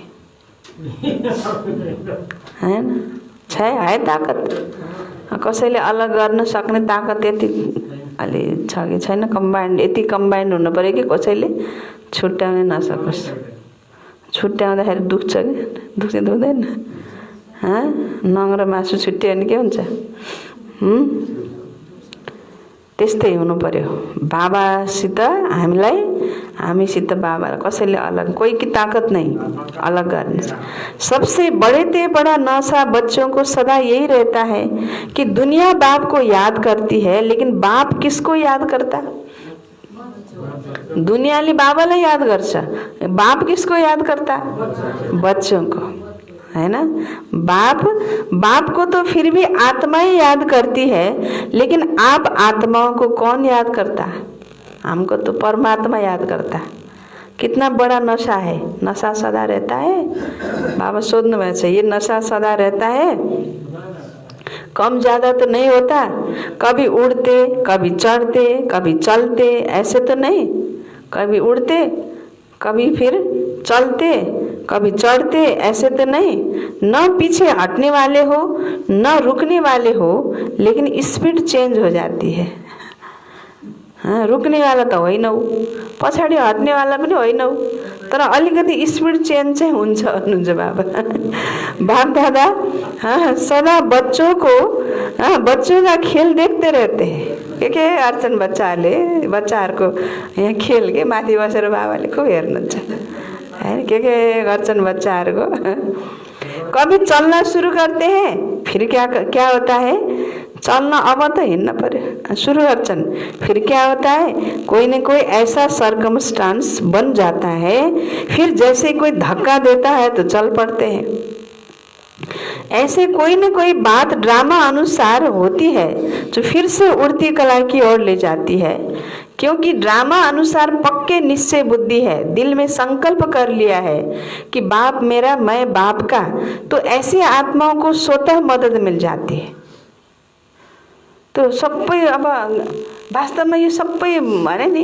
Speaker 1: है ना। है ताकत, कसैले अलग गर्न सक्ने ताकत यति अलि छ कि छैन। कम्बाइन्ड, यति कम्बाइन्ड हुनु पर्यो कि कसैले छुट्याउनै नसकोस्। छुट्याउँदाखेरि दुख्छ कि दुख्दैन। नङ र मासु छुट्यायो भने के हुन्छ, त्यस्तै हुनु पर्यो। बाबासित हामीसित बाबा, कसैले अलग, कोई की ताकत नहीं अलग करने। सबसे बड़े से बड़ा नशा बच्चों को सदा यही रहता है कि दुनिया बाप को याद करती है, लेकिन बाप किसको याद करता। दुनियाले बाबालाई याद गर्छ, बाप किसको याद करता, बच्चों को है ना। बाप को तो फिर भी आत्मा ही याद करती है, लेकिन आप आत्माओं को कौन याद करता है? हमको तो परमात्मा याद करता है। कितना बड़ा नशा है, नशा सदा रहता है। बाबा सोध्नु भएको छ, ये नशा सदा रहता है, कम ज़्यादा तो नहीं होता, कभी उड़ते कभी चढ़ते कभी चलते, ऐसे तो नहीं, कभी उड़ते कभी फिर चलते कभी चढ़ते, ऐसे तो नहीं। न पीछे हटने वाले हो न रुकने वाले हो, लेकिन स्पीड चेंज हो जाती है। हाँ, रुक्ने वाला त होइनौ, पछाडि हट्ने वाला पनि होइनौ, तर अलिकति स्पीड चेंज चाहिँ हुन्छ भन्नुहुन्छ बाबा। बाप दादा हाँ सदा बच्चों का खेल देखते रहते हैं। के अर्चन बच्चाहरूको यहाँ खेल के माथि बसेर बाबाले खूब हेर्नुहुन्छ है। के गर्छन् बच्चाहरूको। कभी चलना शुरू करते हैं, फिर क्या होता है, चलना अब तो हिँड्न पर्यो, शुरू गर्छन्, फिर क्या होता है, कोई न कोई ऐसा सर्कमस्टांस बन जाता है, फिर जैसे कोई धक्का देता है तो चल पड़ते हैं। ऐसे कोई न कोई बात ड्रामा अनुसार होती है जो फिर से उड़ती कला की ओर ले जाती है, क्योंकि ड्रामा अनुसार पक्के निश्चय बुद्धि है, दिल में संकल्प कर लिया है कि बाप मेरा, मैं बाप का, तो ऐसी आत्माओं को स्वतः मदद मिल जाती है। तो सबै अब वास्तवमा यो सबै भने नि,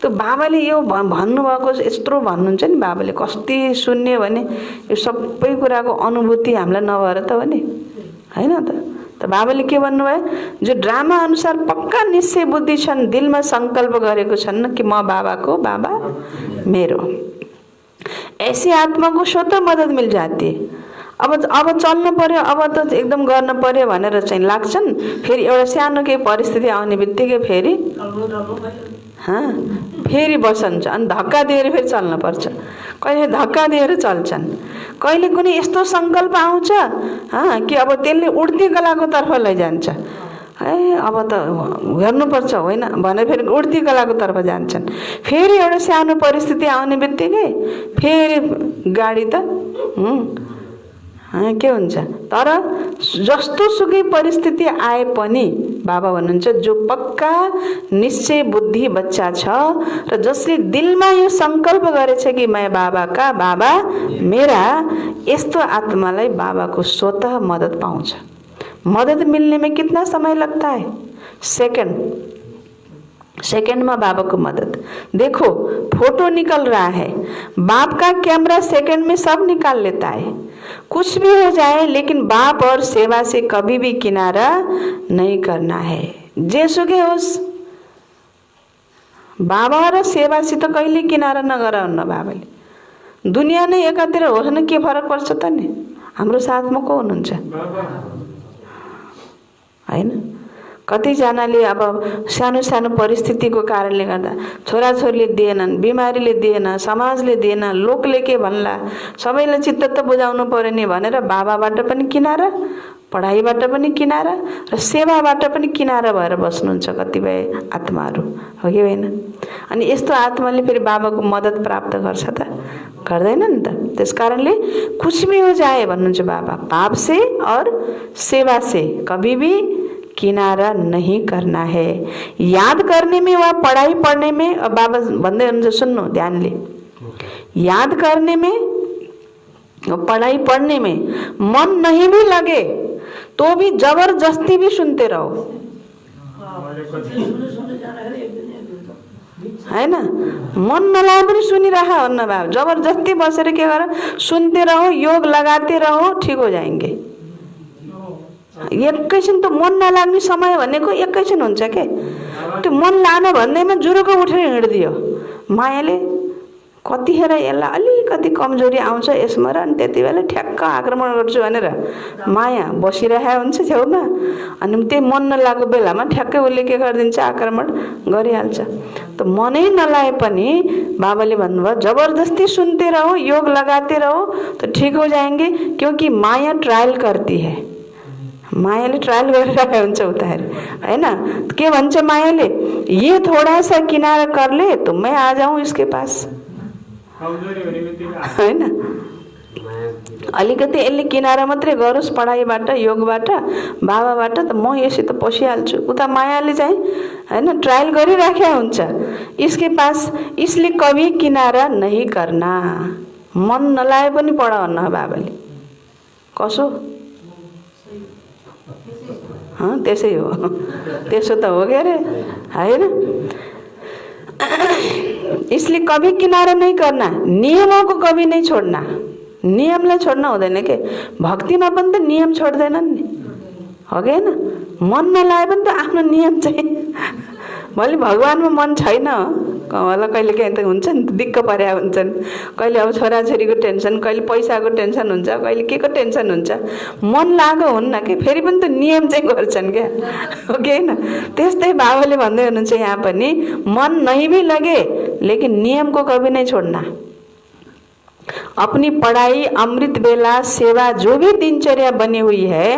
Speaker 1: त्यो बाबाले यो भन्नुभएको यत्रो भन्नुहुन्छ नि, बाबाले कति सुन्ने भने यो सबै कुराको अनुभूति हामीलाई नभएर त हो नि, हैन त बाबाले के भन्नुभयो, जो ड्रामा अनुसार पक्का निश्चय बुद्धि छन्, दिलमा संकल्प गरेको छन् कि म बाबाको, बाबा मेरो, ऐसी आत्मा को स्वतः मदद मिल जाती है। अब चल्नु पर्यो, अब त एकदम गर्न पर्यो भनेर चाहिँ लाग्छन्, फेरि एउटा सानो केही परिस्थिति आउने बित्तिकै फेरि फेरि बसन्छ, अनि धक्का दिएर फेरि चल्न पर्छ। कहिले धक्का दिएर चल्छन्, कहिले कुनै यस्तो संकल्प आउँछ कि अब त्यसले उड्ती कलाको तर्फ लैजान्छ। अब त हेर्नुपर्छ होइन भनेर फेरि उड्ती कलाको तर्फ जान्छन्। फेरि एउटा सानो परिस्थिति आउने बित्तिकै फेरि गाडी त के हुन्छ। तर जस्तो सुकै परिस्थिति आए पनि बाबा भन्नुहुन्छ, जो पक्का निश्चय बुद्धि बच्चा छ र जसले दिलमा यो संकल्प गरेछ कि मैं बाबा का, बाबा मेरा, यस्तो आत्मालाई बाबाको स्वतः मदद पाउँछ। मदद मिलने में कितना समय लगता है? सेकंड में बाबा को मदद। देखो फोटो निकल रहा है, बाप का कैमरा सेकंड में सब निकाल लेता है। कुछ भी हो जाए, लेकिन बाप और सेवा से कभी भी किनारा नहीं करना है। जेसुकै होस्, बाबा र सेवासित कहिले किनारा नगराउन बाबाले। दुनिया नै एकातिर होस् न, के फरक पर्छ त नि? हाम्रो साथमा को हुनुहुन्छ हैन? कतिजनाले अब सानो सानो परिस्थितिको कारणले गर्दा छोराछोरीले दिएनन्, बिमारीले दिएन, समाजले दिएन, लोकले के भन्ला, सबैलाई चित्त त बुझाउनु पर्यो नि भनेर बाबाबाट पनि किनारा, पढाइबाट पनि किनारा र सेवाबाट पनि किनारा भएर बस्नुहुन्छ कतिपय आत्माहरू, हो कि होइन? अनि यस्तो आत्माले फेरि बाबाको मद्दत प्राप्त गर्छ त? गर्दैन नि त। त्यसकारणले कुछ भी हो जाए भन्नुहुन्छ बाबा, पाप से और सेवा से कभी भी किनारा नहीं करना है। याद करने में वा पढ़ाई पढ़ने में, अब बाबा भन्दै हुनुहुन्छ, सुन्नु ध्यानले, याद करने में पढ़ाई पढ़ने में मन नहीं भी लगे तो भी जबरदस्ती भी सुनते रहो, है ना? मन नलागे पनि सुनिरह भन्न बाबा, जबरदस्ती बसेर के गर सुनते रहो, योग लगाते रहो, ठीक हो जाएंगे। एकैछिन त मन नलाग्ने समय भनेको एकैछिन हुन्छ के? त्यो मन लान भन्दैमा जुरुको उठेर हिँड्दियो। मायाले कतिखेर यसलाई अलिकति कमजोरी आउँछ यसमा र अनि त्यति बेला ठ्याक्क आक्रमण गर्छु भनेर माया बसिरहेको हुन्छ छेउमा, अनि त्यही मन नलागेको बेलामा ठ्याक्कै उसले के गरिदिन्छ, आक्रमण गरिहाल्छ। त मनै नलागे पनि बाबाले भन्नुभयो, जबरदस्ती सुनते रहो, योग लगाते रहो तो ठीक हो जाएंगे, क्योंकि माया ट्रायल करती है। मायाले ट्रायल गरिरहेको हुन्छ उता हैन? के भन्छ मायाले, ये थोड़ा सा किनारा कर ले तो मैं आ जाऊं इसके पास, हैन? अलिकति यसले किनारा मात्रै गरोस् पढाइबाट योगबाट बाबाबाट त म यसित पसिहाल्छु। उता मायाले चाहिँ हैन ट्रायल गरिराखेको हुन्छ। इसके पास इसलिए कभी किनारा नहीं करना। मन नलाए पनि पढाउन बाबाले कसो त्यसै हो त्यसो त हो के अरे हैन। इसलिए कभी किनारा नहीं करना, नियमों को कभी नहीं छोड़ना। नियमलाई छोड्न हुँदैन के, भक्तिमा पनि त नियम छोड्दैनन् नि हो कि हैन। मन नलाए पनि त आफ्नो नियम चाहिँ भोलि भगवानमा मन छैन होला कहिले काहीँ त हुन्छ नि दिक्क परेका हुन्छन्। कहिले अब छोराछोरीको टेन्सन, कहिले पैसाको टेन्सन हुन्छ, कहिले के को टेन्सन हुन्छ। मन लागो हुन्न कि फेरि पनि त नियम चाहिँ गर्छन् क्या हो कि हैन। त्यस्तै बाबाले भन्दै हुनुहुन्छ यहाँ पनि, मन नहीं भी लगे लेकिन नियम को कभी नहीं छोड़ना। अपनी पढ़ाई, अमृत बेला, सेवा जो भी दिनचर्या बनी हुई है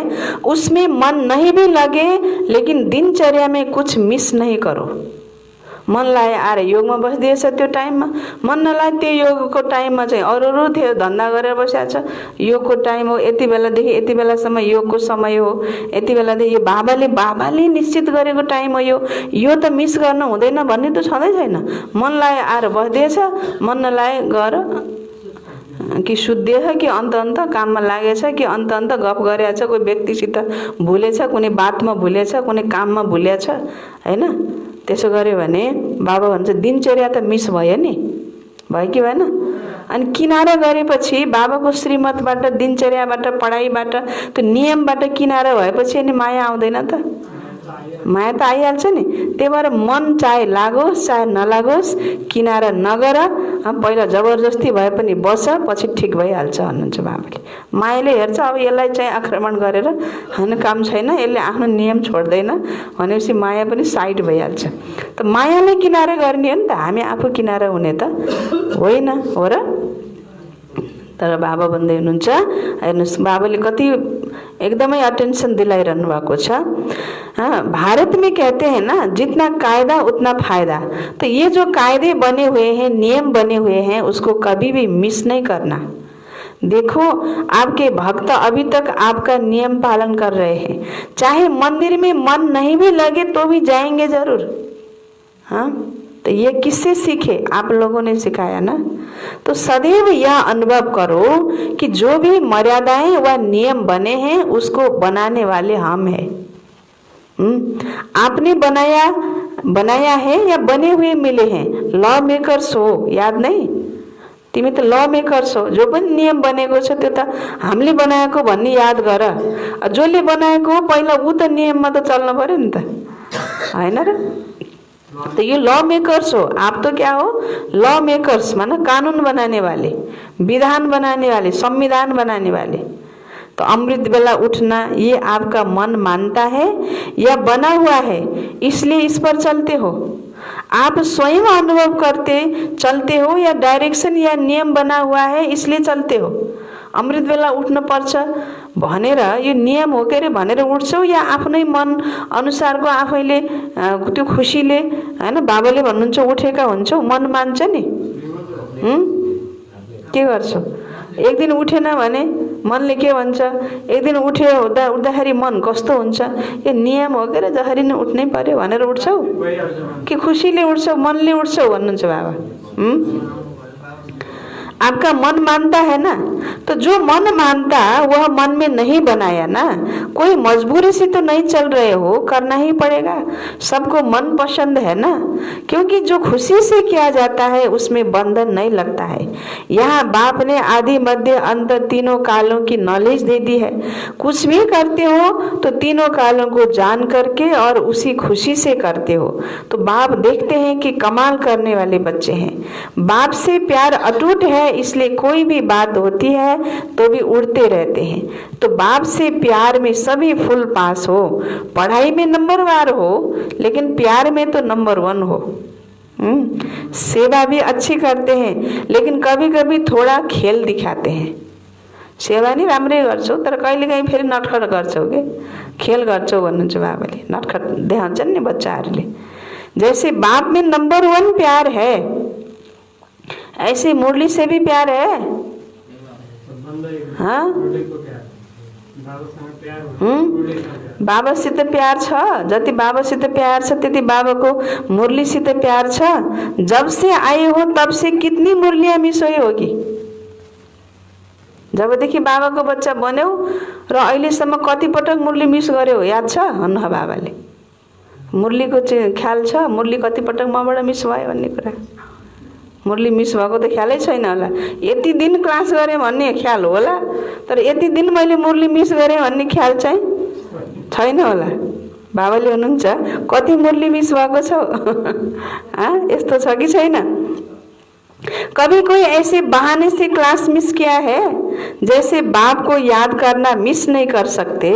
Speaker 1: उसमें मन नहीं भी लगे लेकिन दिनचर्या में कुछ मिस नहीं करो। मन लाए आएर योगमा बसिदिएछ, त्यो टाइममा मन नलाए त्यो योगको टाइममा चाहिँ अरू थियो धन्दा गरेर बसेको छ। योगको टाइम हो, यति बेलादेखि यति बेलासम्म योगको समय हो, यति बेलादेखि यो बाबाले निश्चित गरेको टाइम हो, यो त मिस गर्न हुँदैन भन्ने त छँदै छैन। मन लाए आएर बसिदिएछ, मन नलाए गर कि सुत्दिएछ कि अन्त काममा लागेछ कि अन्त गफ गरेछ, कोही व्यक्तिसित भुलेछ, कुनै बातमा भुलेछ, कुनै काममा भुलेछ हैन। त्यसो गर्यो भने बाबा भन्छ दिनचर्या त मिस भयो नि, भयो कि भएन। अनि किनारा गरेपछि बाबाको श्रीमतबाट, दिनचर्याबाट, पढाइबाट, त्यो नियमबाट किनारा भएपछि अनि माया आउँदैन त? माया त आइहाल्छ नि। त्यही भएर मन चाहे लागोस् चाहे नलागोस् किनारा नगर, पहिला जबरजस्ती भए पनि बस, पछि ठिक भइहाल्छ भन्नुहुन्छ बाबाले। मायाले हेर्छ अब यसलाई चाहिँ आक्रमण गरेर हैन काम छैन, यसले आफ्नो नियम छोड्दैन भनेपछि माया पनि साइड भइहाल्छ। त मायाले किनारा गर्ने हो नि त, हामी आफू किनारा हुने त होइन हो र। तर बाबा भन्दै हुनुहुन्छ हेर्नुहोस्, बाबाले कति एकदमै अटेन्सन दिलाइरहनु भएको छ। भारत में कहते हैं ना, जितना कायदा उतना फायदा। तो ये जो कायदे बने हुए हैं, नियम बने हुए हैं, उसको कभी भी मिस नहीं करना। देखो आपके भक्त अभी तक आपका नियम पालन कर रहे हैं, चाहे मंदिर में मन नहीं भी लगे तो भी जाएंगे जरूर। हाँ, तो ये किससे सीखे? आप लोगों ने सिखाया ना। तो सदैव यह अनुभव करो कि जो भी मर्यादाएं व नियम बने हैं उसको बनाने वाले हम हैं। आपने बनाया है या बने हुए मिले हैं? लॉ मेकर्स हो, याद नहीं? तिमी त लॉ मेकर्स हो। जो पनि नियम बनेको छ त्यो त हामीले बनाएको भन्ने याद गर। जसले बनाएको पहिला ऊ त नियममा त चल्नु पर्यो नि त, हैन र? तो ये लॉ मेकर्स हो। आप तो क्या हो? लॉ मेकर्स, माना कानून बनाने वाले, विधान बनाने वाले, संविधान बनाने वाले। तो अमृत बेला उठना ये आपका मन मानता है या बना हुआ है इसलिए इस पर चलते हो? आप स्वयं अनुभव करते चलते हो या डायरेक्शन या नियम बना हुआ है इसलिए चलते हो? अमृत बेला उठ्न पर्छ भनेर यो नियम हो के रे भनेर उठ्छौ या आफ्नै मन अनुसारको आफैले त्यो खुसीले हैन बाबाले भन्नुहुन्छ उठेका हुन्छौ, मन मान्छ नि। के गर्छौ? एक दिन उठेन भने मनले के भन्छ? एक दिन उठ्दाखेरि मन कस्तो हुन्छ? यो नियम हो के रे, जसरी नै उठ्नै पर्यो भनेर उठ्छौ कि खुसीले उठ्छौ, मनले उठ्छौ भन्नुहुन्छ बाबा। आपका मन मानता है ना, तो जो मन मानता वह मन में नहीं बनाया ना। कोई मजबूरी से तो नहीं चल रहे हो, करना ही पड़ेगा। सबको मन पसंद है ना, क्योंकि जो खुशी से किया जाता है उसमें बंधन नहीं लगता है। यहाँ बाप ने आदि मध्य अंत तीनों कालों की नॉलेज दे दी है। कुछ भी करते हो तो तीनों कालों को जान करके और उसी खुशी से करते हो। तो बाप देखते हैं कि कमाल करने वाले बच्चे हैं, बाप से प्यार अटूट है, इसलिए कोई भी बात होती है तो भी उड़ते रहते हैं। तो बाप से प्यार में सभी फुल पास हो, पढ़ाई में नंबरवार हो लेकिन प्यार में तो नंबर 1 हो। सेवा भी अच्छी करते हैं लेकिन कभी कभी थोड़ा खेल दिखाते हैं। सेवा नि राम्रै गर्छौ तर कहिलेकाहीँ फेरि नटखट गर्छौ के, खेल गर्छौ भन्नुहुन्छ बाबाले। नटखट देखाउँछन् नि बच्चाहरूले। जैसे बाप में नंबर 1 प्यार है, ऐसे मुरली से भी प्यार है। हाँ बाबासित प्यार छ, जति बाबासित प्यार छ त्यति बाबाको मुरलीसित प्यार छ। जब से आए हो तब से कितनी मुरलियां मिस हुई होगी। जबदेखि बाबाको बच्चा बन्यौ र अहिलेसम्म कति पटक मुरली मिस गर्यो याद छ भन्नु बाबाले। मुरलीको चाहिँ ख्याल छ, मुरली कति पटक मबाट मिस भयो भन्ने कुरा। मुरली मिस भएको त ख्यालै छैन होला। यति दिन क्लास गरेँ भन्ने ख्याल होला, तर यति दिन मैले मुरली मिस गरेँ भन्ने ख्याल चाहिँ छैन होला। बाबाले हुनुहुन्छ कति मुरली मिस भएको छ यस्तो छ कि छैन। कभी कोई ऐसे बहाने से क्लास मिस किया है, जैसे बाप को याद करना मिस नहीं कर सकते,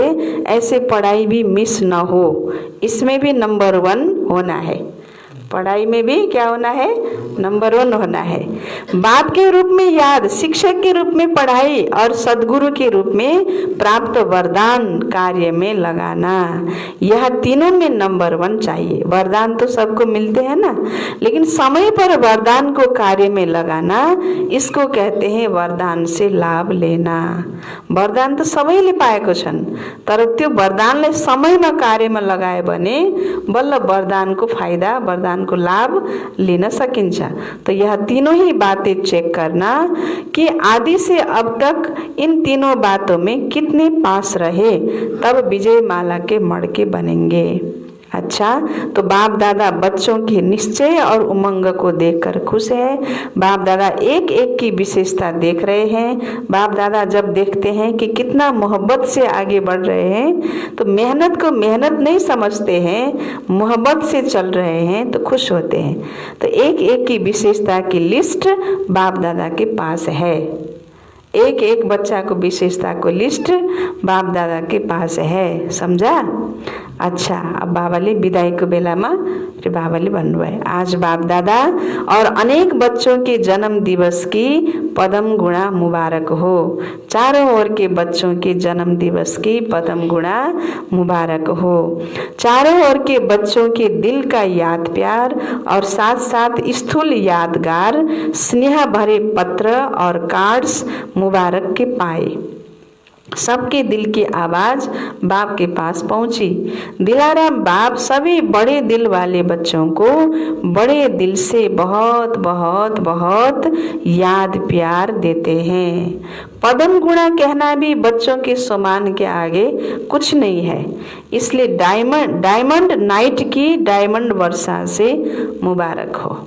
Speaker 1: ऐसे पढ़ाई भी मिस न हो। इसमें भी नंबर 1 होना है। पढ़ाई में भी क्या होना है, नंबर 1 होना है। बाप के रूप में याद, शिक्षक के रूप में पढ़ाई और सद्गुरु के रूप में प्राप्त वरदान कार्य में लगाना, यह तीनों में नंबर 1 चाहिए। वरदान तो सबको मिलते हैं ना, लेकिन समय पर वरदान को कार्य में लगाना, इसको कहते हैं वरदान से लाभ लेना। वरदान तो सबैले पाएको छन्, तर त्यो वरदानलाई समयमा कार्यमा लगाए भने बल्ल वरदानको फाइदा, वरदानको लाभ लेन सकिन्छ। तो यह तीनों ही बातें चेक करना कि आदि से अब तक इन तीनों बातों में कितने पास रहे, तब विजय माला के मड़के बनेंगे। अच्छा, तो बाप दादा बच्चों की निश्चय और उमंग को देखकर खुश है। बाप दादा एक एक की विशेषता देख रहे हैं। बाप दादा जब देखते हैं कि कितना मोहब्बत से आगे बढ़ रहे हैं, तो मेहनत को मेहनत नहीं समझते हैं, मोहब्बत से चल रहे हैं तो खुश होते हैं। तो एक एक की विशेषता की लिस्ट बाप दादा के पास है। एक एक बच्चा को विशेषता को लिस्ट बाप दादा के पास है। समझा? अच्छा, अब बाबाले विदाईको बेलामा फिर बाबाले भन्नुभयो, आज बाप दादा और अनेक बच्चों के जन्म दिवस की पदम गुणा मुबारक हो। चारों ओर के बच्चों के जन्म दिवस की पदम गुणा मुबारक हो। चारों ओर के बच्चों के दिल का याद प्यार और साथ साथ स्थूल यादगार स्नेह भरे पत्र और कार्ड्स मुबारक के पाए। सबके दिल की आवाज बाप के पास पहुंची। दिलाराम बाप सभी बड़े दिल वाले बच्चों को बड़े दिल से बहुत बहुत बहुत याद प्यार देते हैं। पदम गुणा कहना भी बच्चों के सम्मान के आगे कुछ नहीं है। इसलिए डायमंड नाइट की डायमंड वर्षा से मुबारक हो।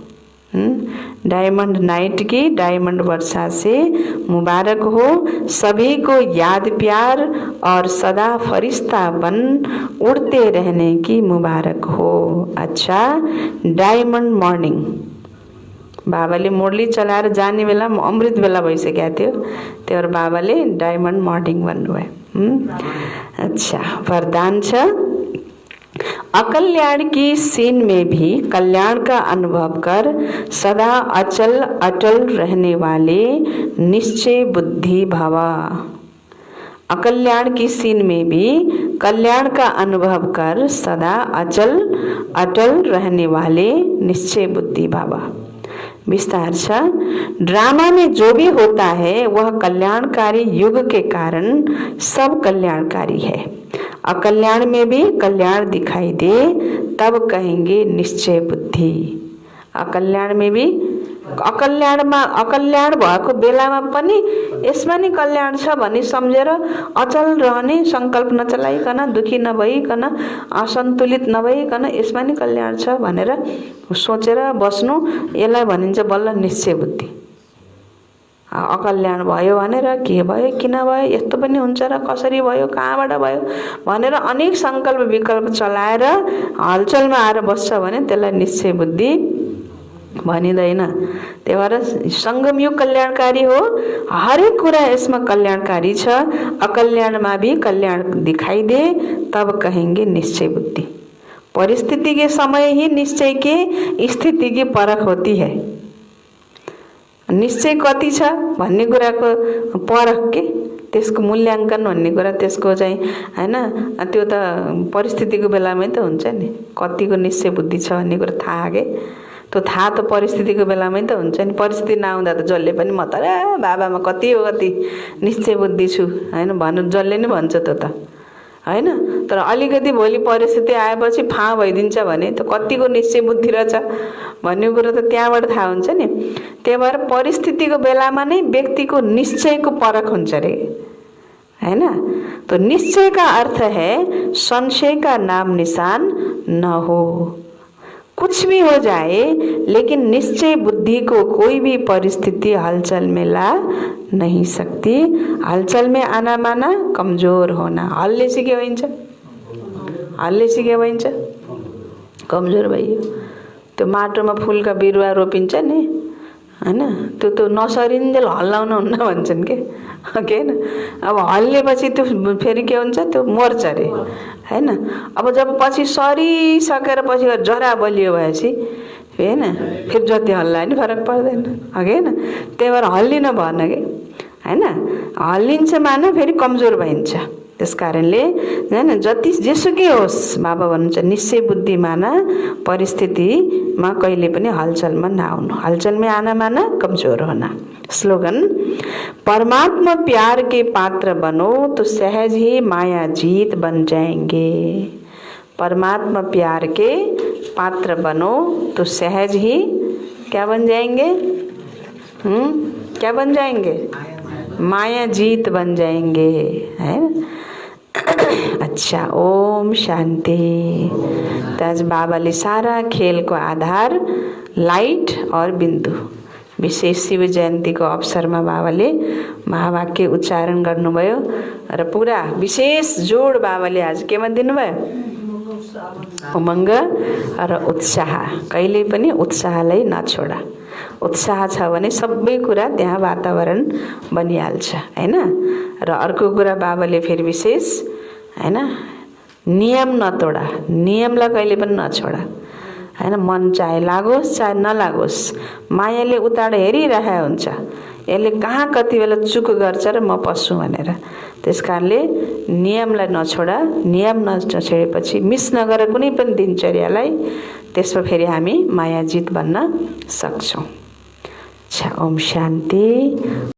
Speaker 1: डायमंड नाइट की डायमंड वर्षा से मुबारक हो। सभी को याद प्यार और सदा फरिश्ता बन उड़ते रहने की मुबारक हो। अच्छा, डायमंड मॉर्निंग बाबाले मुरली चलाएर जाने बेला अमृत बेला भइसकेको थियो, त्यही भएर बाबाले डायमंड मॉर्निंग भन्नुभयो। अच्छा, वरदान छ, अकल्याण की सीन में भी कल्याण का अनुभव कर सदा अचल अटल रहने वाले निश्चय बुद्धि भवा। अकल्याण की सीन में भी कल्याण का अनुभव कर सदा अचल अटल रहने वाले निश्चय बुद्धि भवा। विस्तार छ, ड्रामा में जो भी होता है वह कल्याणकारी युग के कारण सब कल्याणकारी है। अकल्याण में भी कल्याण दिखाई दे तब कहेंगे निश्चय बुद्धि। अकल्याण में भी अकल्याण भएको बेलामा पनि यसमा नि कल्याण छ भनी सम्झेर अचल रहने, संकल्प नचलाइकन, दुखी नभइकन, असन्तुलित नभइकन यसमा नि कल्याण छ भनेर सोचेर बस्नु, यसलाई भनिन्छ बल्ल निश्चय बुद्धि। अकल्याण भयो भनेर के भयो, किन भयो, यस्तो पनि हुन्छ र कसरी भयो, कहाँबाट भयो भनेर अनेक संकल्प विकल्प चलाएर हलचलमा आएर बस्छ भने त्यसलाई निश्चय बुद्धि भनिँदैन। त्यही भएर संगमयुग कल्याणकारी हो, हरेक कुरा यसमा कल्याणकारी छ। अकल्याणमा भी कल्याण दिखाई दे तब कहेंगे निश्चय बुद्धि। परिस्थिति के समय ही निश्चय के स्थिति की परख होती है। निश्चय कति छ भन्ने कुराको परख के त्यसको मूल्याङ्कन भन्ने कुरा त्यसको चाहिँ हैन, त्यो त परिस्थितिको बेलामै त हुन्छ नि, कतिको निश्चय बुद्धि छ भन्ने कुरा थाहा के। त्यो थाहा त परिस्थितिको बेलामै त हुन्छ नि। परिस्थिति नआउँदा त जसले पनि म त बाबामा कति हो कति निश्चय बुद्धि छु होइन भन्नु जसले नै भन्छ त्यो त होइन। तर अलिकति भोलि परिस्थिति आएपछि फाँ भइदिन्छ भने त कतिको निश्चय बुद्धि रहेछ भन्ने कुरो त त्यहाँबाट थाहा हुन्छ नि। त्यही भएर परिस्थितिको बेलामा नै व्यक्तिको निश्चयको परख हुन्छ रे हैन। तो निश्चय का अर्थ है संशय का नाम निशान न हो। कुछ भी हो जाए लेकिन निश्चय बुद्धि को कोई भी परिस्थिति हलचल में ला नहीं सकती। हलचल में आना माना कमजोर होना। हलले सिके भइन्छ, हलले सिके भइन्छ कमजोर भइयो। त्यो माटोमा फुलका बिरुवा रोपिन्छ नि हैन, त्यो नसरिन्जेल हल्लाउन हुन्न भन्छन् के हैन। अब हल्लेपछि त्यो फेरि के हुन्छ, त्यो मर्छ रे हैन। अब जब पछि सरिसकेर पछि जरा बलियो भएपछि हैन फेरि जति हल्ला नि फरक पर्दैन हैन। त्यही भएर हल्लिन भएन के हैन। हल्लिन्छ माने फेरि कमजोर भइन्छ। त्यस कारणले हैन जति जेसुकै होस् बाबा भन्नुहुन्छ निश्चय बुद्धि माना परिस्थितिमा कहिले पनि हलचलमा नआउनु। हलचल में आना माना कमजोर होना। स्लोगन परमात्मा प्यार के पात्र बनो तो सहज ही माया जीत बन जाएंगे। परमात्मा प्यार के पात्र बनो तो सहज ही क्या बन जाएंगे? क्या बन जाएंगे? माया जीत बन जाएंगे है। अच्छा, ओम शांति। तो आज बाबाले सारा खेल को आधार लाइट और बिंदु विशेष शिव जयन्ती को अवसर में बाबाले महावाक्य उच्चारण गर्नुभयो र पूरा विशेष जोड बाबाले आज केमा दिनुभयो? उमंग र उत्साह। कहिले पनि उत्साहलाई नछोडा। उत्साह छ भने सबै कुरा त्यहाँ वातावरण बनिहाल्छ हैन। र अर्को कुरा बाबाले फेरि विशेष हैन नियम नतोडा। नियमलाई कहिले पनि नछोडा हैन। मन चाहे लागोस् चाहे नलागोस् मायाले उताड हेरिरहेको हुन्छ, यसले कहाँ कति बेला चुक गर्छ र म पस्छु भनेर। त्यसकारणले नियमलाई नछोडा। नियम नछोडेपछि मिस नगरेर कुनै पनि दिनचर्यालाई, त्यसमा फेरि हामी मायाजित बन्न सक्छौं। अच्छा, ओम शान्ति।